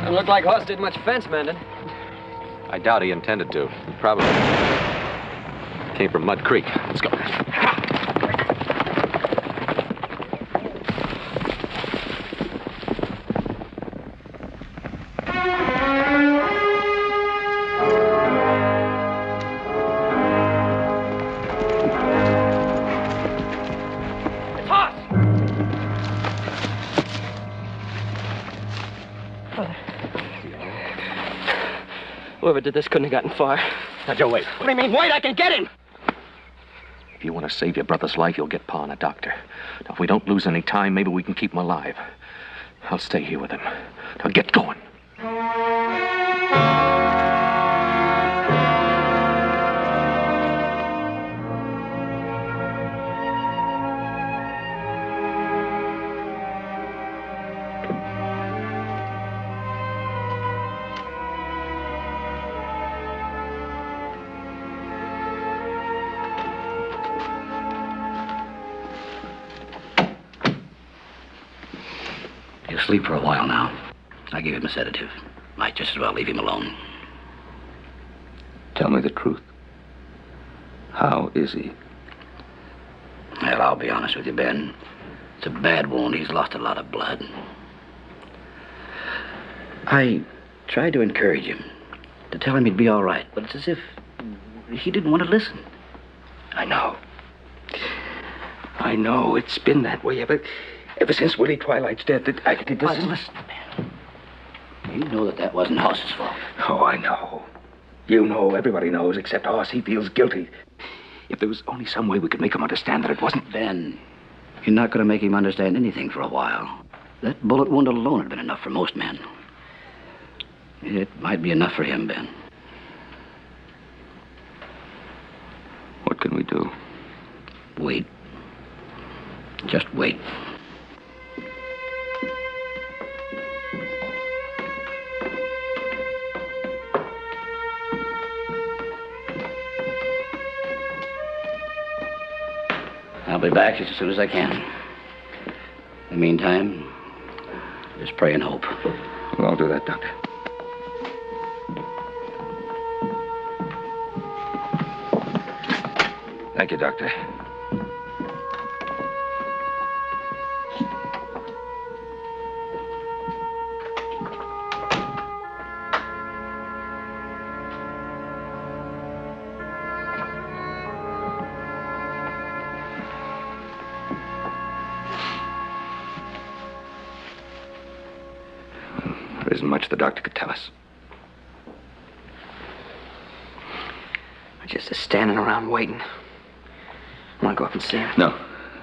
Doesn't look like Hoss did much fence mending. I doubt he intended to. He probably came from Mud Creek. Let's go. Whoever did this couldn't have gotten far. Now, Joe, wait. What do you mean, wait? I can get him! If you want to save your brother's life, you'll get Pa and a doctor. Now, if we don't lose any time, maybe we can keep him alive. I'll stay here with him. Now get going. He'll sleep for a while now. I gave him a sedative. Might just as well leave him alone. Tell me the truth. How is he? Well, I'll be honest with you, Ben. It's a bad wound. He's lost a lot of blood. I tried to encourage him, to tell him he'd be all right, but it's as if he didn't want to listen. I know. It's been that way ever since Willie Twilight's death. Listen, Ben. You know that wasn't Hoss's fault. Oh, I know. You know, everybody knows, except Hoss. He feels guilty. If there was only some way we could make him understand that it wasn't... Ben, you're not going to make him understand anything for a while. That bullet wound alone had been enough for most men. It might be enough for him, Ben. What can we do? Wait. Just wait. I'll be back just as soon as I can. In the meantime, just pray and hope. Well, I'll do that, Doctor. Thank you, Doctor. There isn't much the doctor could tell us. We're just standing around waiting. I want to go up and see him. No.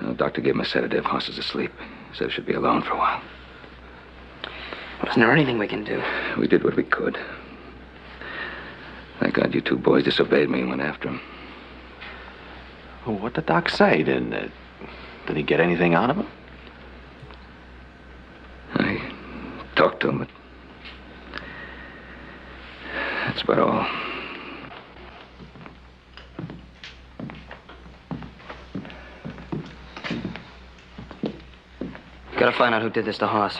The doctor gave him a sedative. Hoss is asleep. Said he should be alone for a while. Well, isn't there anything we can do? We did what we could. Thank God you two boys disobeyed me and went after him. Well, what did Doc say? Did he get anything out of him? I talked to him, but that's about all. Gotta find out who did this to Hoss.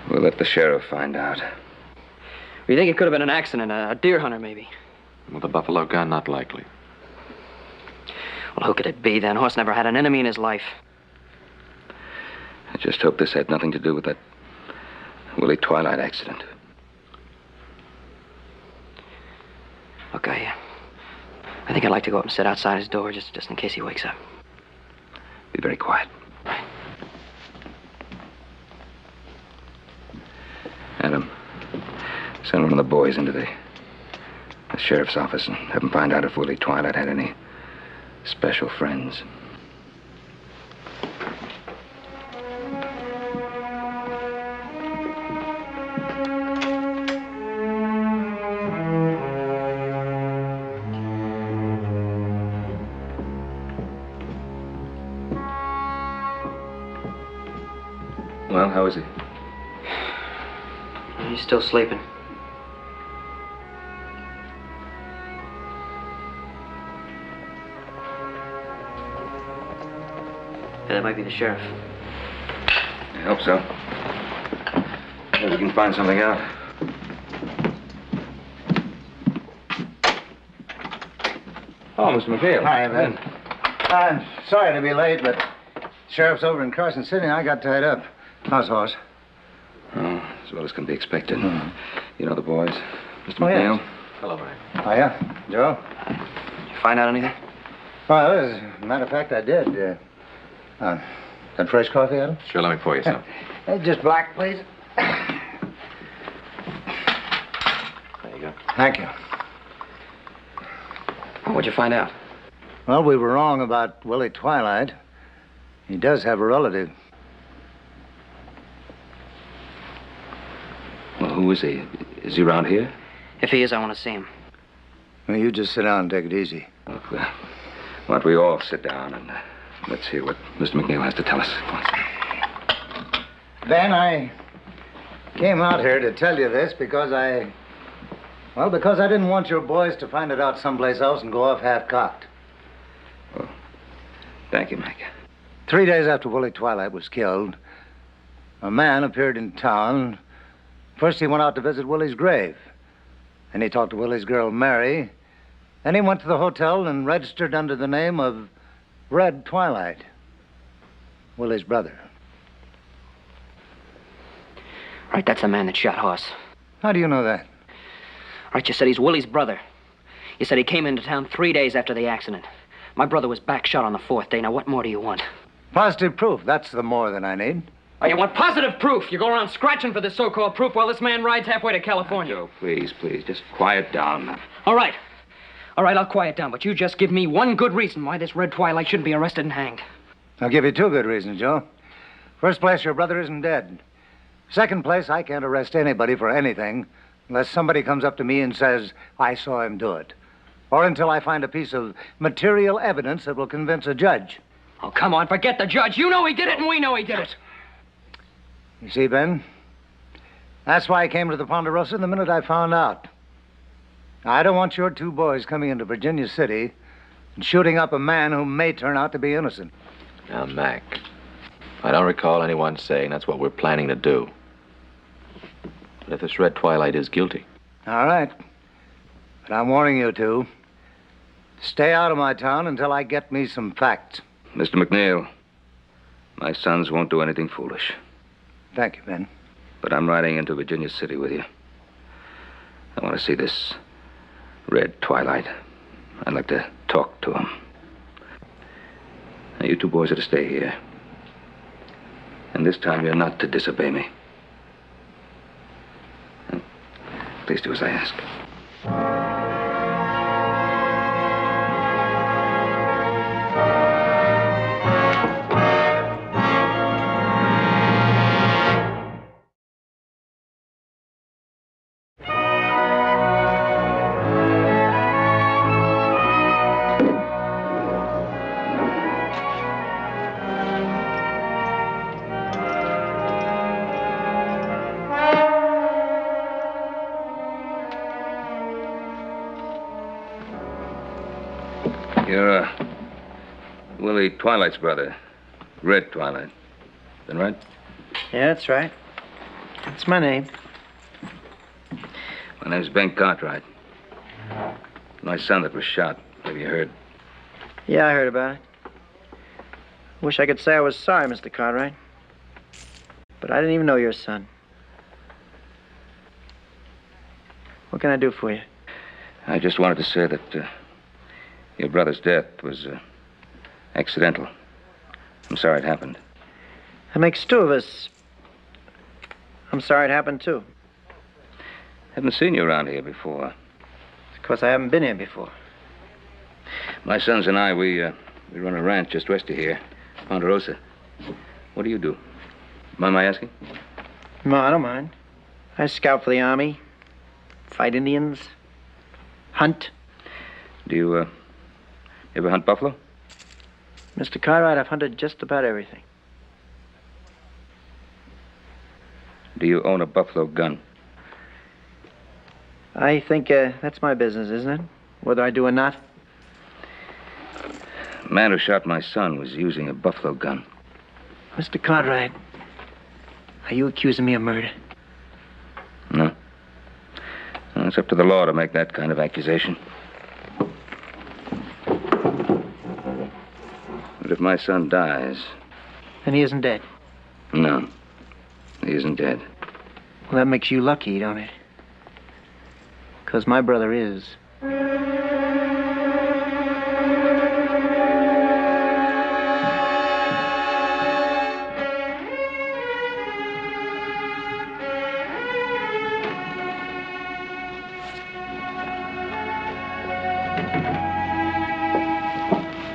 We'll let the sheriff find out. You think it could have been an accident, a deer hunter, maybe? With a buffalo gun, not likely. Well, who could it be, then? Hoss never had an enemy in his life. I just hope this had nothing to do with that Willie Twilight accident. Look, I think I'd like to go up and sit outside his door just in case he wakes up. Be very quiet. Adam, send one of the boys into the sheriff's office and have him find out if Willie Twilight had any special friends. Well, how is he? He's still sleeping. Yeah, that might be the sheriff. I hope so. Maybe we can find something out. Oh, Mr. McHale. Hi, Ben. I'm sorry to be late, but sheriff's over in Carson City and I got tied up. How's Hoss? Oh, as well as can be expected. You know the boys. Mr. Oh, McHale. yes. Hello, Brian. Oh, yeah? Joe? Did you find out anything? Well, as a matter of fact, I did. Some fresh coffee, Adam? Sure, let me pour you some. Just black, please. There you go. Thank you. What'd you find out? Well, we were wrong about Willie Twilight. He does have a relative. Who is he? Is he around here? If he is, I want to see him. Well, you just sit down and take it easy. Look, why don't we all sit down and let's hear what Mr. McNeil has to tell us. Ben, I came out here to tell you this because I didn't want your boys to find it out someplace else and go off half-cocked. Well, thank you, Mike. 3 days after Willie Twilight was killed, a man appeared in town. First, he went out to visit Willie's grave. Then he talked to Willie's girl, Mary. Then he went to the hotel and registered under the name of Red Twilight, Willie's brother. Right, that's the man that shot Hoss. How do you know that? Right, you said he's Willie's brother. You said he came into town 3 days after the accident. My brother was back shot on the 4th day. Now, what more do you want? Positive proof. That's the more than I need. Oh, you want positive proof? You go around scratching for this so-called proof while this man rides halfway to California. Joe, please, just quiet down. All right, I'll quiet down, but you just give me one good reason why this Red Twilight shouldn't be arrested and hanged. I'll give you 2 good reasons, Joe. First place, your brother isn't dead. Second place, I can't arrest anybody for anything unless somebody comes up to me and says, I saw him do it. Or until I find a piece of material evidence that will convince a judge. Oh, come on, forget the judge. You know he did it and we know he did it. You see, Ben? That's why I came to the Ponderosa the minute I found out. I don't want your 2 boys coming into Virginia City and shooting up a man who may turn out to be innocent. Now, Mac, I don't recall anyone saying that's what we're planning to do. But if this Red Twilight is guilty... All right. But I'm warning you 2. Stay out of my town until I get me some facts. Mr. McNeil, my sons won't do anything foolish. Thank you, Ben. But I'm riding into Virginia City with you. I want to see this Red Twilight. I'd like to talk to him. Now, you 2 boys are to stay here. And this time you're not to disobey me. Please do as I ask. You're, Willie Twilight's brother. Red Twilight. Been right? Yeah, that's right. That's my name. My name's Ben Cartwright. My son that was shot. Have you heard? Yeah, I heard about it. Wish I could say I was sorry, Mr. Cartwright. But I didn't even know your son. What can I do for you? I just wanted to say that your brother's death was accidental. I'm sorry it happened. That makes 2 of us. I'm sorry it happened, too. Haven't seen you around here before. It's because I haven't been here before. My sons and I, we run a ranch just west of here, Ponderosa. What do you do? Mind my asking? No, I don't mind. I scout for the Army, fight Indians, hunt. Do you ever hunt buffalo? Mr. Cartwright, I've hunted just about everything. Do you own a buffalo gun? I think that's my business, isn't it? Whether I do or not. The man who shot my son was using a buffalo gun. Mr. Cartwright, are you accusing me of murder? No. Well, it's up to the law to make that kind of accusation. But if my son dies... Then he isn't dead? No, he isn't dead. Well, that makes you lucky, don't it? Because my brother is.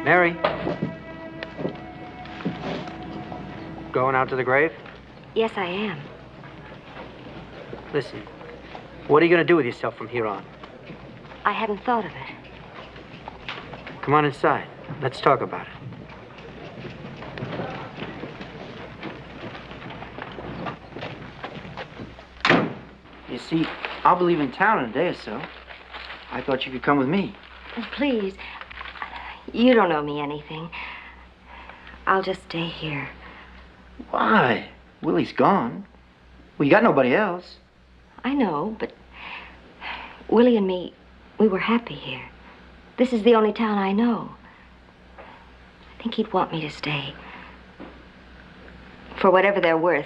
Mary? Going out to the grave? Yes, I am. Listen, what are you going to do with yourself from here on? I hadn't thought of it. Come on inside. Let's talk about it. You see, I'll be leaving town in a day or so. I thought you could come with me. Please, you don't owe me anything. I'll just stay here. Why? Willie's gone. Well, you got nobody else. I know, but Willie and me, we were happy here. This is the only town I know. I think he'd want me to stay. For whatever they're worth,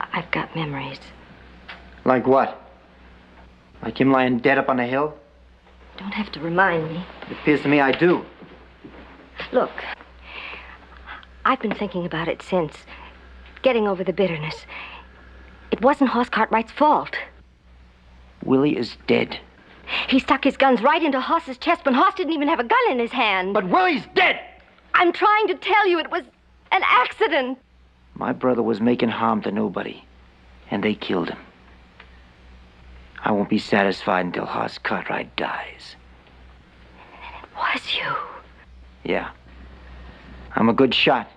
I've got memories. Like what? Like him lying dead up on the hill? Don't have to remind me. It appears to me I do. Look, I've been thinking about it since. Getting over the bitterness. It wasn't Hoss Cartwright's fault. Willie is dead. He stuck his guns right into Hoss's chest when Hoss didn't even have a gun in his hand. But Willie's dead! I'm trying to tell you it was an accident. My brother was making harm to nobody, and they killed him. I won't be satisfied until Hoss Cartwright dies. It was you. Yeah. I'm a good shot.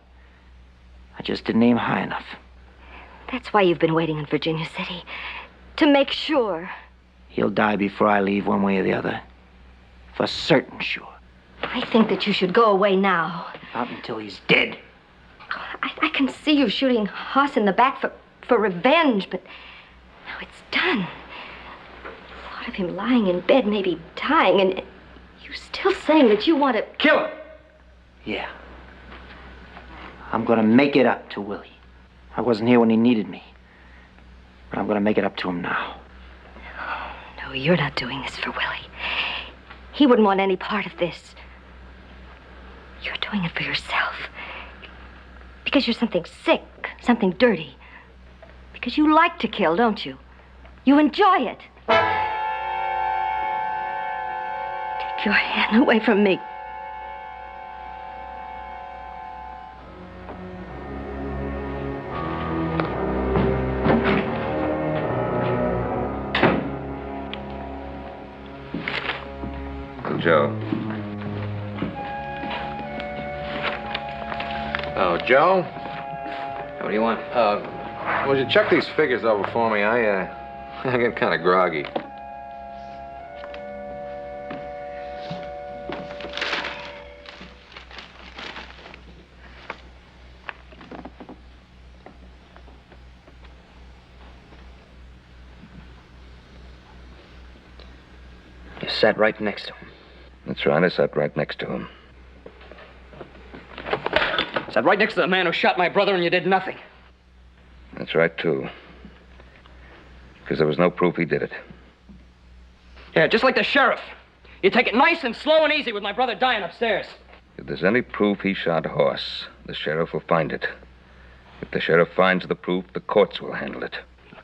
I just didn't aim high enough. That's why you've been waiting in Virginia City. To make sure. He'll die before I leave one way or the other. For certain sure. I think that you should go away now. Not until he's dead. I can see you shooting Hoss in the back for revenge, but now it's done. The thought of him lying in bed, maybe dying, and you still saying that you want to... Kill him! Yeah. I'm gonna make it up to Willie. I wasn't here when he needed me. But I'm gonna make it up to him now. No, you're not doing this for Willie. He wouldn't want any part of this. You're doing it for yourself. Because you're something sick, something dirty. Because you like to kill, don't you? You enjoy it. Take your hand away from me. Joe. Oh, Joe? What do you want? Would you check these figures over for me? I get kind of groggy. You sat right next to him. That's right, I sat right next to him. Sat right next to the man who shot my brother and you did nothing. That's right, too. Because there was no proof he did it. Yeah, just like the sheriff. You take it nice and slow and easy with my brother dying upstairs. If there's any proof he shot Hoss, the sheriff will find it. If the sheriff finds the proof, the courts will handle it.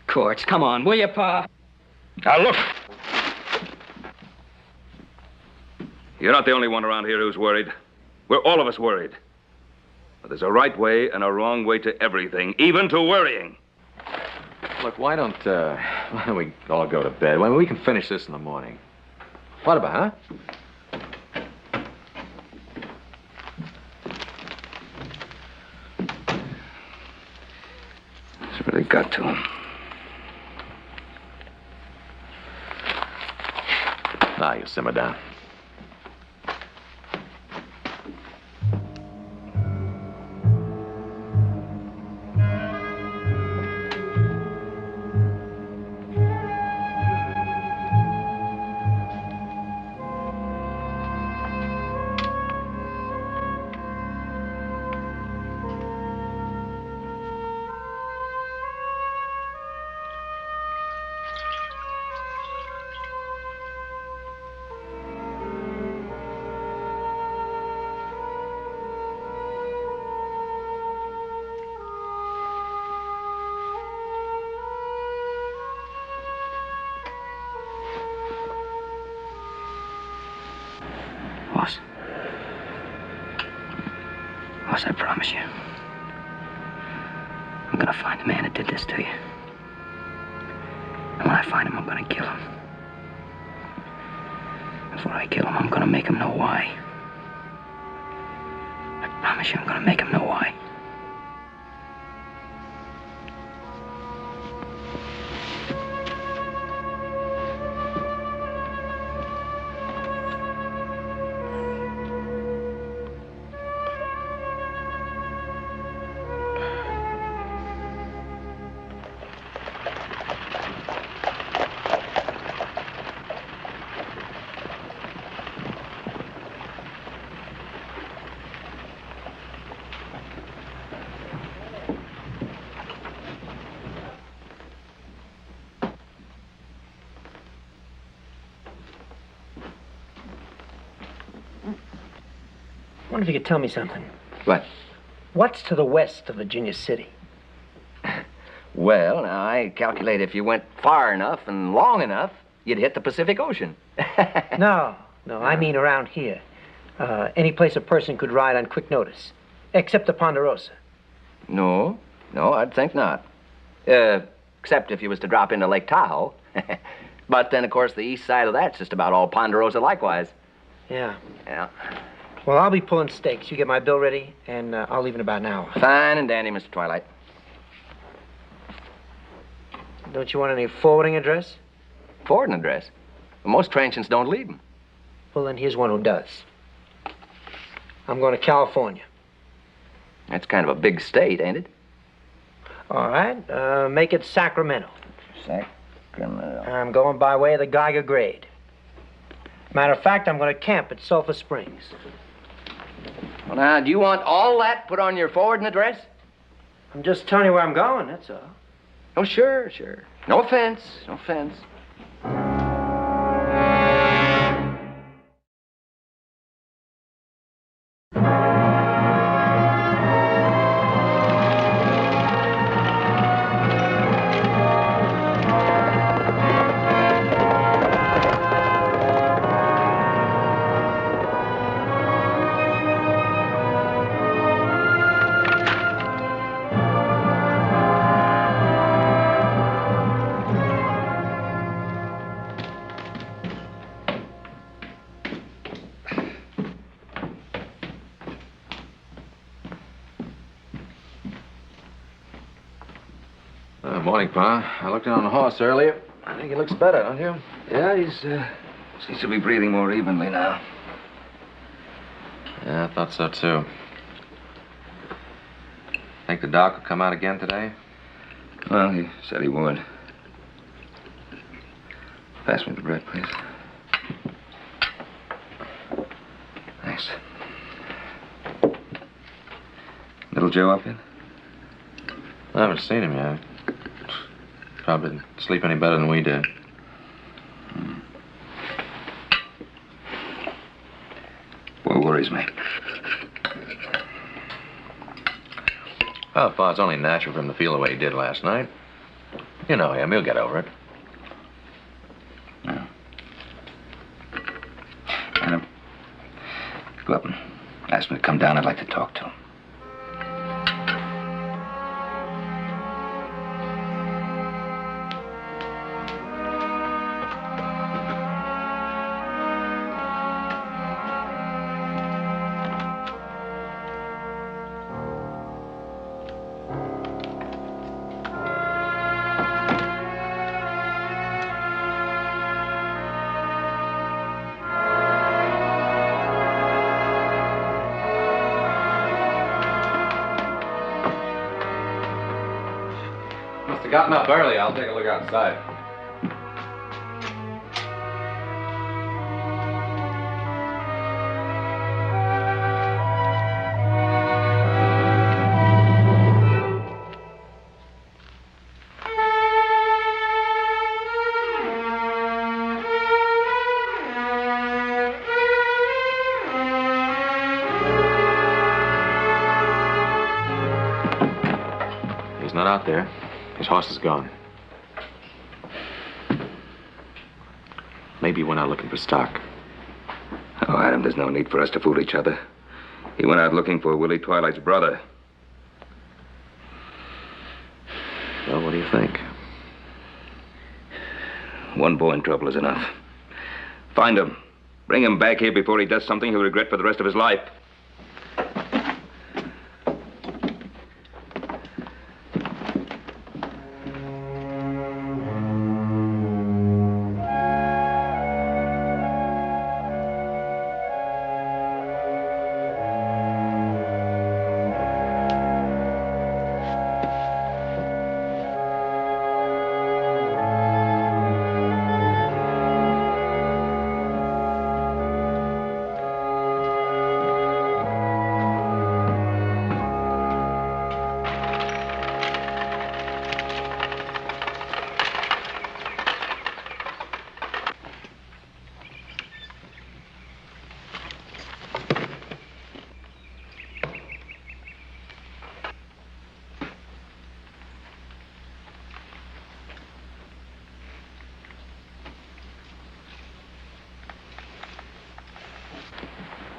Courts, come on, will you, Pa? Now, look! You're not the only one around here who's worried. We're all of us worried. But there's a right way and a wrong way to everything, even to worrying. Look, why don't we all go to bed? Well, we can finish this in the morning. What about, huh? It's really got to him. Now, you simmer down. Boss, I promise you. I'm gonna find the man that did this to you. I'm find him, I'm gonna kill him. Before I kill him, I'm gonna make him know why. I promise you, I'm gonna make him know why. I wonder if you could tell me something. What? What's to the west of Virginia City? Well, now, I calculate if you went far enough and long enough, you'd hit the Pacific Ocean. No, I mean around here. Any place a person could ride on quick notice, except the Ponderosa. No, I'd think not. Except if you was to drop into Lake Tahoe. But then, of course, the east side of that's just about all Ponderosa likewise. Yeah. Yeah. Well, I'll be pulling stakes. You get my bill ready, and I'll leave in about an hour. Fine and dandy, Mr. Twilight. Don't you want any forwarding address? Forwarding address? Well, most transients don't leave them. Well, then here's one who does. I'm going to California. That's kind of a big state, ain't it? All right, make it Sacramento. Sacramento. I'm going by way of the Geiger grade. Matter of fact, I'm going to camp at Sulphur Springs. Well, now, do you want all that put on your forwarding address? I'm just telling you where I'm going, that's all. Oh, sure. No offense. Morning, Pa. I looked in on the horse earlier. I think he looks better, don't you? Yeah, he's seems to be breathing more evenly now. Yeah, I thought so, too. Think the doc will come out again today? Well, he said he would. Pass me the bread, please. Thanks. Little Joe up yet? I haven't seen him yet. Probably didn't sleep any better than we did. Boy, worries me. Well, Pa, it's only natural for him to feel the way he did last night. You know him. He'll get over it. Yeah. Adam, go up and ask him to come down. I'd like to talk to him. Gotten up early. I'll take a look outside. He's not out there. His horse is gone. Maybe he went out looking for stock. Oh, Adam, there's no need for us to fool each other. He went out looking for Willie Twilight's brother. Well, what do you think? One boy in trouble is enough. Find him. Bring him back here before he does something he'll regret for the rest of his life.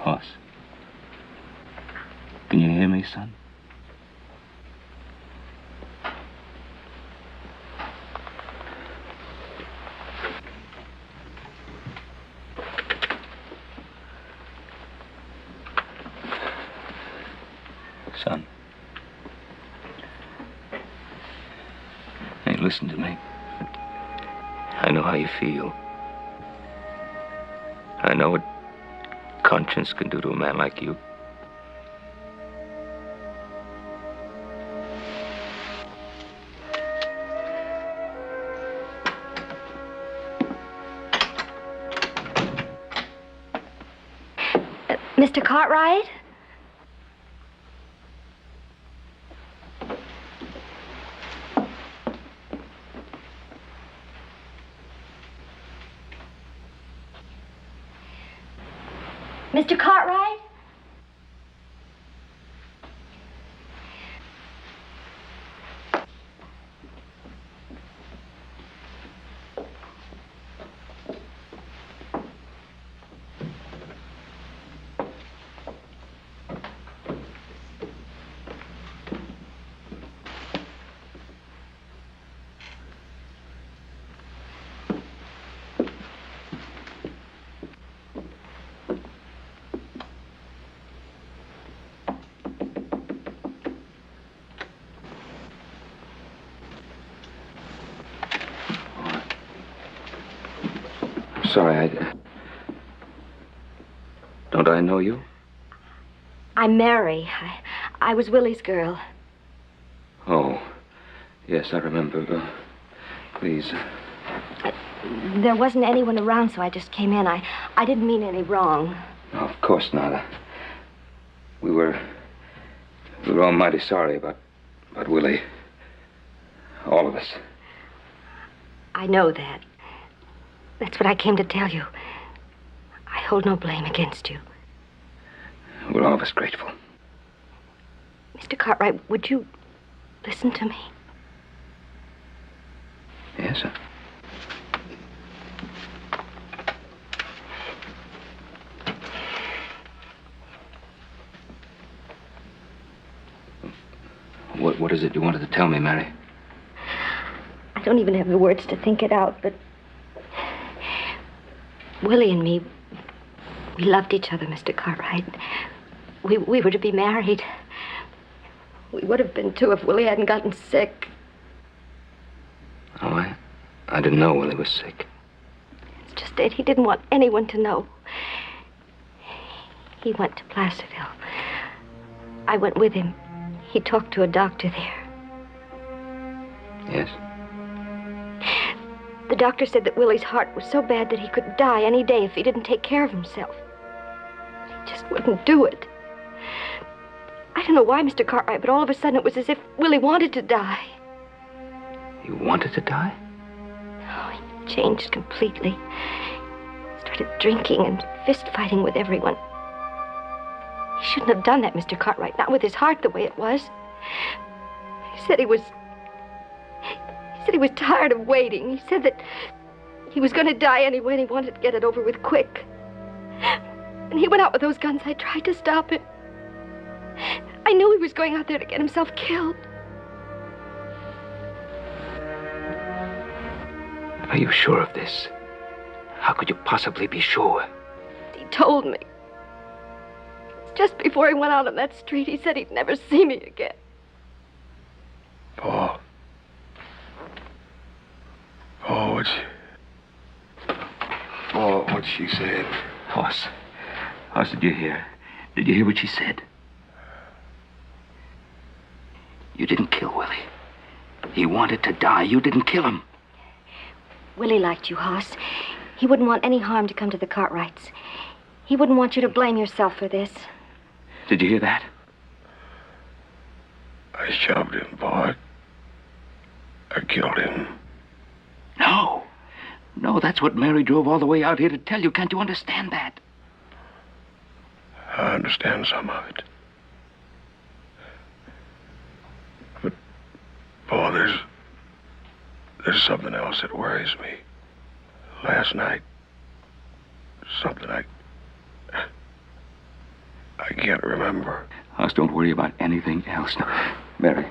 Hoss. Can you hear me, son? Son. Hey, listen to me. I know how you feel. I know what conscience can do to a man like you. Mr. Cartwright? Mr. Cartwright? Sorry, Don't I know you? I'm Mary. I was Willie's girl. Oh, yes, I remember. Please. There wasn't anyone around, so I just came in. I didn't mean any wrong. No, of course not. We were all mighty sorry about Willie. All of us. I know that. That's what I came to tell you. I hold no blame against you. We're all of us grateful. Mr. Cartwright, would you listen to me? Yes, sir. What is it you wanted to tell me, Mary? I don't even have the words to think it out, but Willie and me, we loved each other, Mr. Cartwright. We were to be married. We would have been, too, if Willie hadn't gotten sick. Oh, I didn't know Willie was sick. It's just that he didn't want anyone to know. He went to Placerville. I went with him. He talked to a doctor there. Yes? The doctor said that Willie's heart was so bad that he could die any day if he didn't take care of himself. He just wouldn't do it. I don't know why, Mr. Cartwright, but all of a sudden it was as if Willie wanted to die. He wanted to die? Oh, he changed completely. Started drinking and fist-fighting with everyone. He shouldn't have done that, Mr. Cartwright, not with his heart the way it was. He said he was tired of waiting. He said that he was going to die anyway and he wanted to get it over with quick. And he went out with those guns. I tried to stop him. I knew he was going out there to get himself killed. Are you sure of this? How could you possibly be sure? He told me. Just before he went out on that street, he said he'd never see me again. Paul. Paul, what she said? Hoss, did you hear? Did you hear what she said? You didn't kill Willie. He wanted to die. You didn't kill him. Willie liked you, Hoss. He wouldn't want any harm to come to the Cartwrights. He wouldn't want you to blame yourself for this. Did you hear that? I shoved him, Paul. I killed him. No. No, that's what Mary drove all the way out here to tell you. Can't you understand that? I understand some of it. But, Paul, there's something else that worries me. Last night, something I can't remember. Hoss, don't worry about anything else. Now, Mary,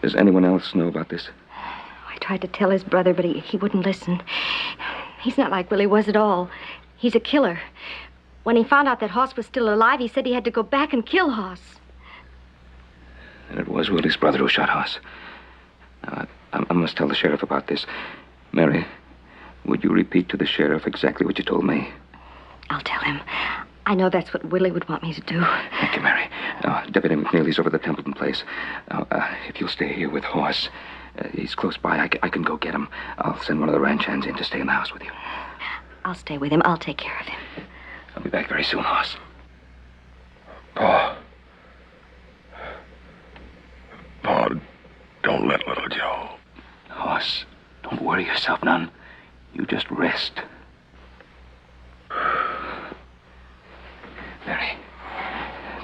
does anyone else know about this? I tried to tell his brother, but he wouldn't listen. He's not like Willie was at all. He's a killer. When he found out that Hoss was still alive, he said he had to go back and kill Hoss. And it was Willie's brother who shot Hoss. Now, I must tell the sheriff about this. Mary, would you repeat to the sheriff exactly what you told me? I'll tell him. I know that's what Willie would want me to do. Thank you, Mary. Deputy McNeely's over the Templeton place. If you'll stay here with Hoss, he's close by. I can go get him. I'll send one of the ranch hands in to stay in the house with you. I'll stay with him. I'll take care of him. I'll be back very soon, Hoss. Paul, don't let little Joe. Hoss, don't worry yourself none. You just rest. Mary,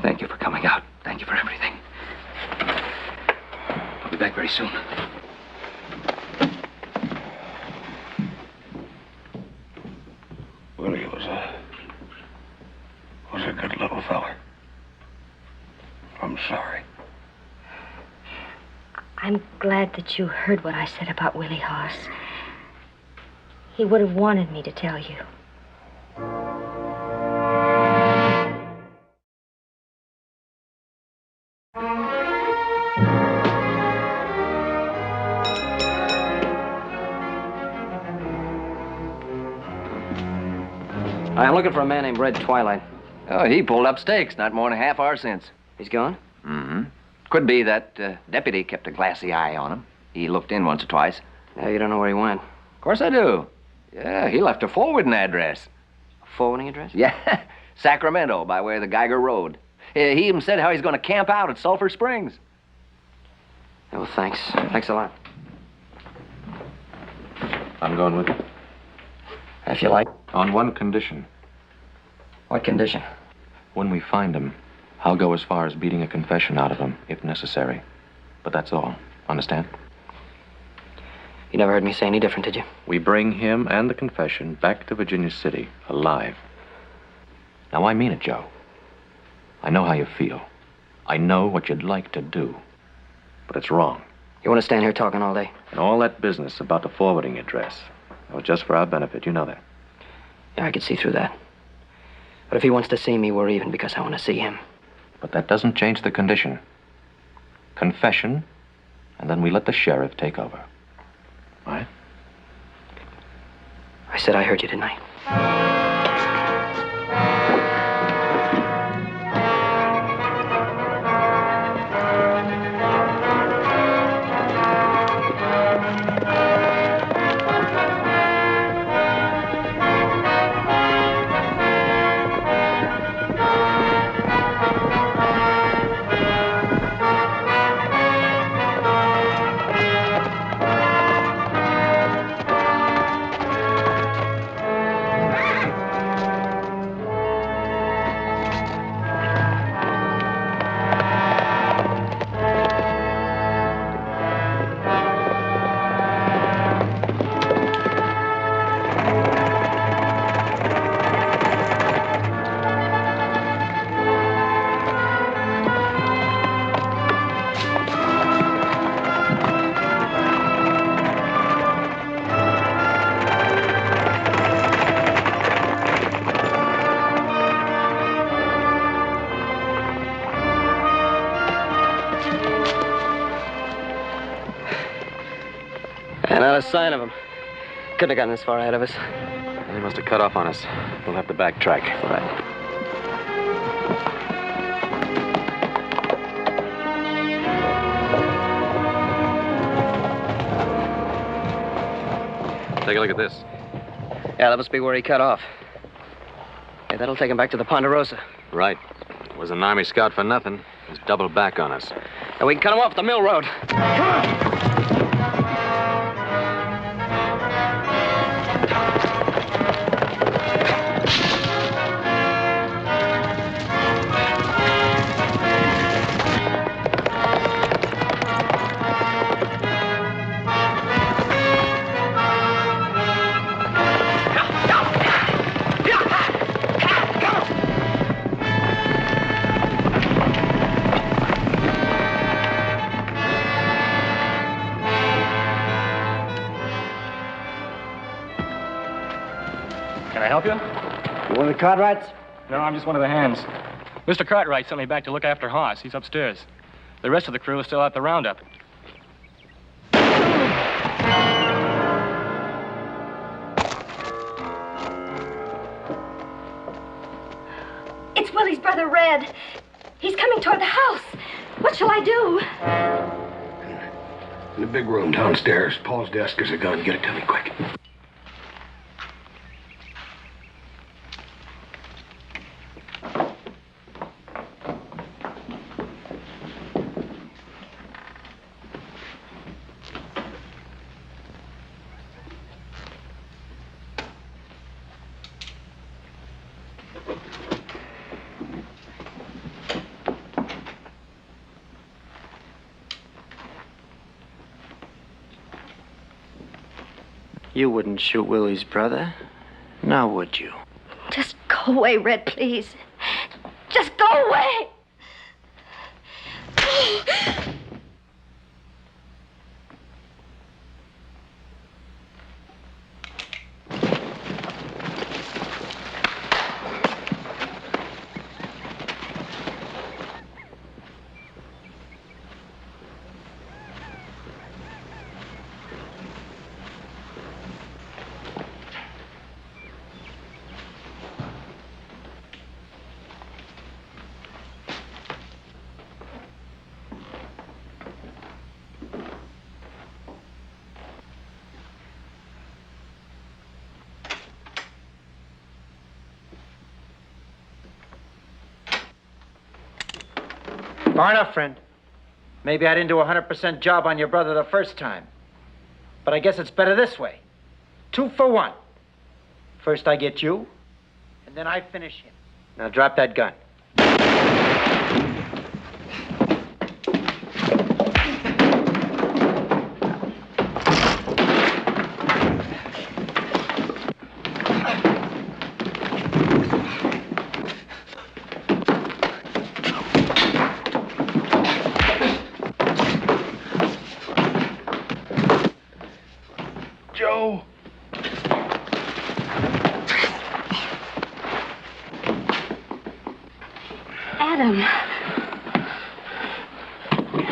thank you for coming out. Thank you for everything. I'll be back very soon. Willie was a good little feller. I'm sorry. I'm glad that you heard what I said about Willie Hoss. He would have wanted me to tell you. I'm looking for a man named Red Twilight. Oh, he pulled up stakes not more than a half hour since. He's gone? Mm-hmm. Could be that deputy kept a glassy eye on him. He looked in once or twice. Yeah, you don't know where he went? Of course I do. Yeah, he left a forwarding address. A forwarding address? Yeah, Sacramento, by way of the Geiger Road. He even said how he's going to camp out at Sulphur Springs. Yeah, well, thanks. Thanks a lot. I'm going with you. If you like. On one condition. What condition? When we find him, I'll go as far as beating a confession out of him, if necessary. But that's all. Understand? You never heard me say any different, did you? We bring him and the confession back to Virginia City, alive. Now, I mean it, Joe. I know how you feel. I know what you'd like to do. But it's wrong. You want to stand here talking all day? And all that business about the forwarding address. That was just for our benefit. You know that. Yeah, I could see through that. But if he wants to see me, we're even because I want to see him. But that doesn't change the condition. Confession, and then we let the sheriff take over. All right? I said I heard you, didn't I? And not a sign of him. Couldn't have gotten this far ahead of us. They must have cut off on us. We'll have to backtrack. Right. Take a look at this. Yeah, that must be where he cut off. Yeah, that'll take him back to the Ponderosa. Right. Was an Army scout for nothing. He's doubled back on us. And we can cut him off the mill road. Can I help you? You one of the Cartwrights? No, I'm just one of the hands. Mr. Cartwright sent me back to look after Hoss. He's upstairs. The rest of the crew is still at the roundup. It's Willie's brother, Red. He's coming toward the house. What shall I do? In the big room downstairs. Paul's desk is a gun. Get it to me quick. You wouldn't shoot Willie's brother, now would you? Just go away, Red, please. Just go away. Far enough, friend. Maybe I didn't do a 100% job on your brother the first time. But I guess it's better this way. 2 for 1. First I get you, and then I finish him. Now drop that gun. Joe. Adam.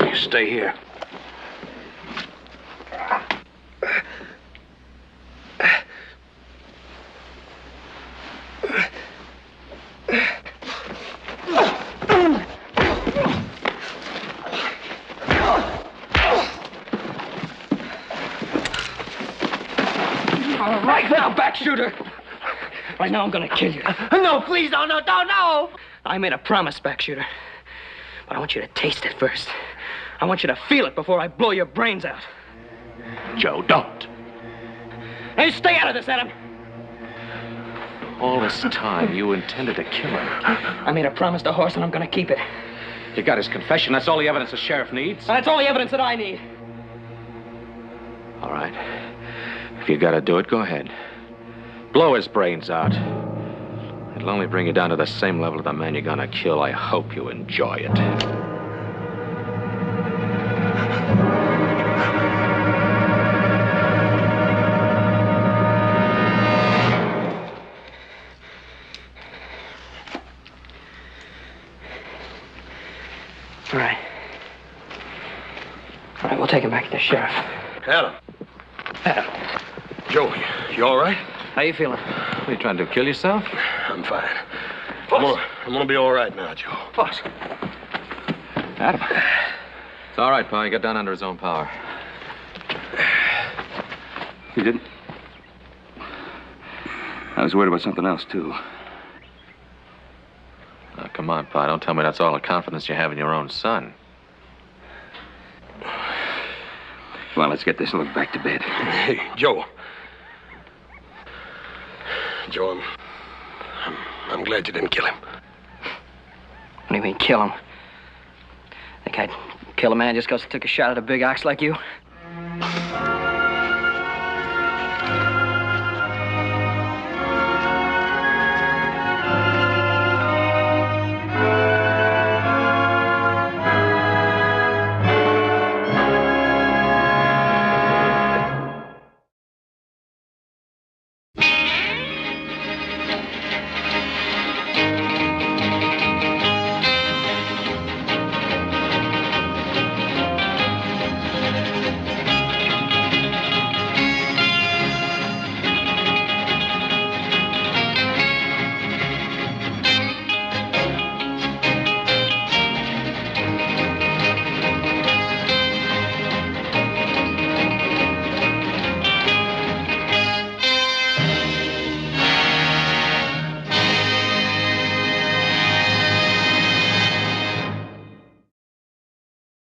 You stay here. Right now, back shooter. Right now, I'm gonna kill you. No, please, no. I made a promise, back shooter. But I want you to taste it first. I want you to feel it before I blow your brains out. Joe, don't. Hey, stay out of this, Adam. All this time, you intended to kill him. I made a promise to Horse, and I'm gonna keep it. You got his confession. That's all the evidence the sheriff needs. And that's all the evidence that I need. All right. If you gotta do it, go ahead. Blow his brains out. It'll only bring you down to the same level of the man you're gonna kill. I hope you enjoy it. All right, we'll take him back to the sheriff. Adam. Joe, you all right? How you feeling? What, are you trying to kill yourself? I'm fine. I'm gonna be all right now, Joe. Boss. Adam. It's all right, Pa. He got down under his own power. He didn't? I was worried about something else, too. Now, come on, Pa. Don't tell me that's all the confidence you have in your own son. Well, let's get this look back to bed. Hey, Joe. Joe, I'm glad you didn't kill him. What do you mean, kill him? Think I'd kill a man just because he took a shot at a big ox like you?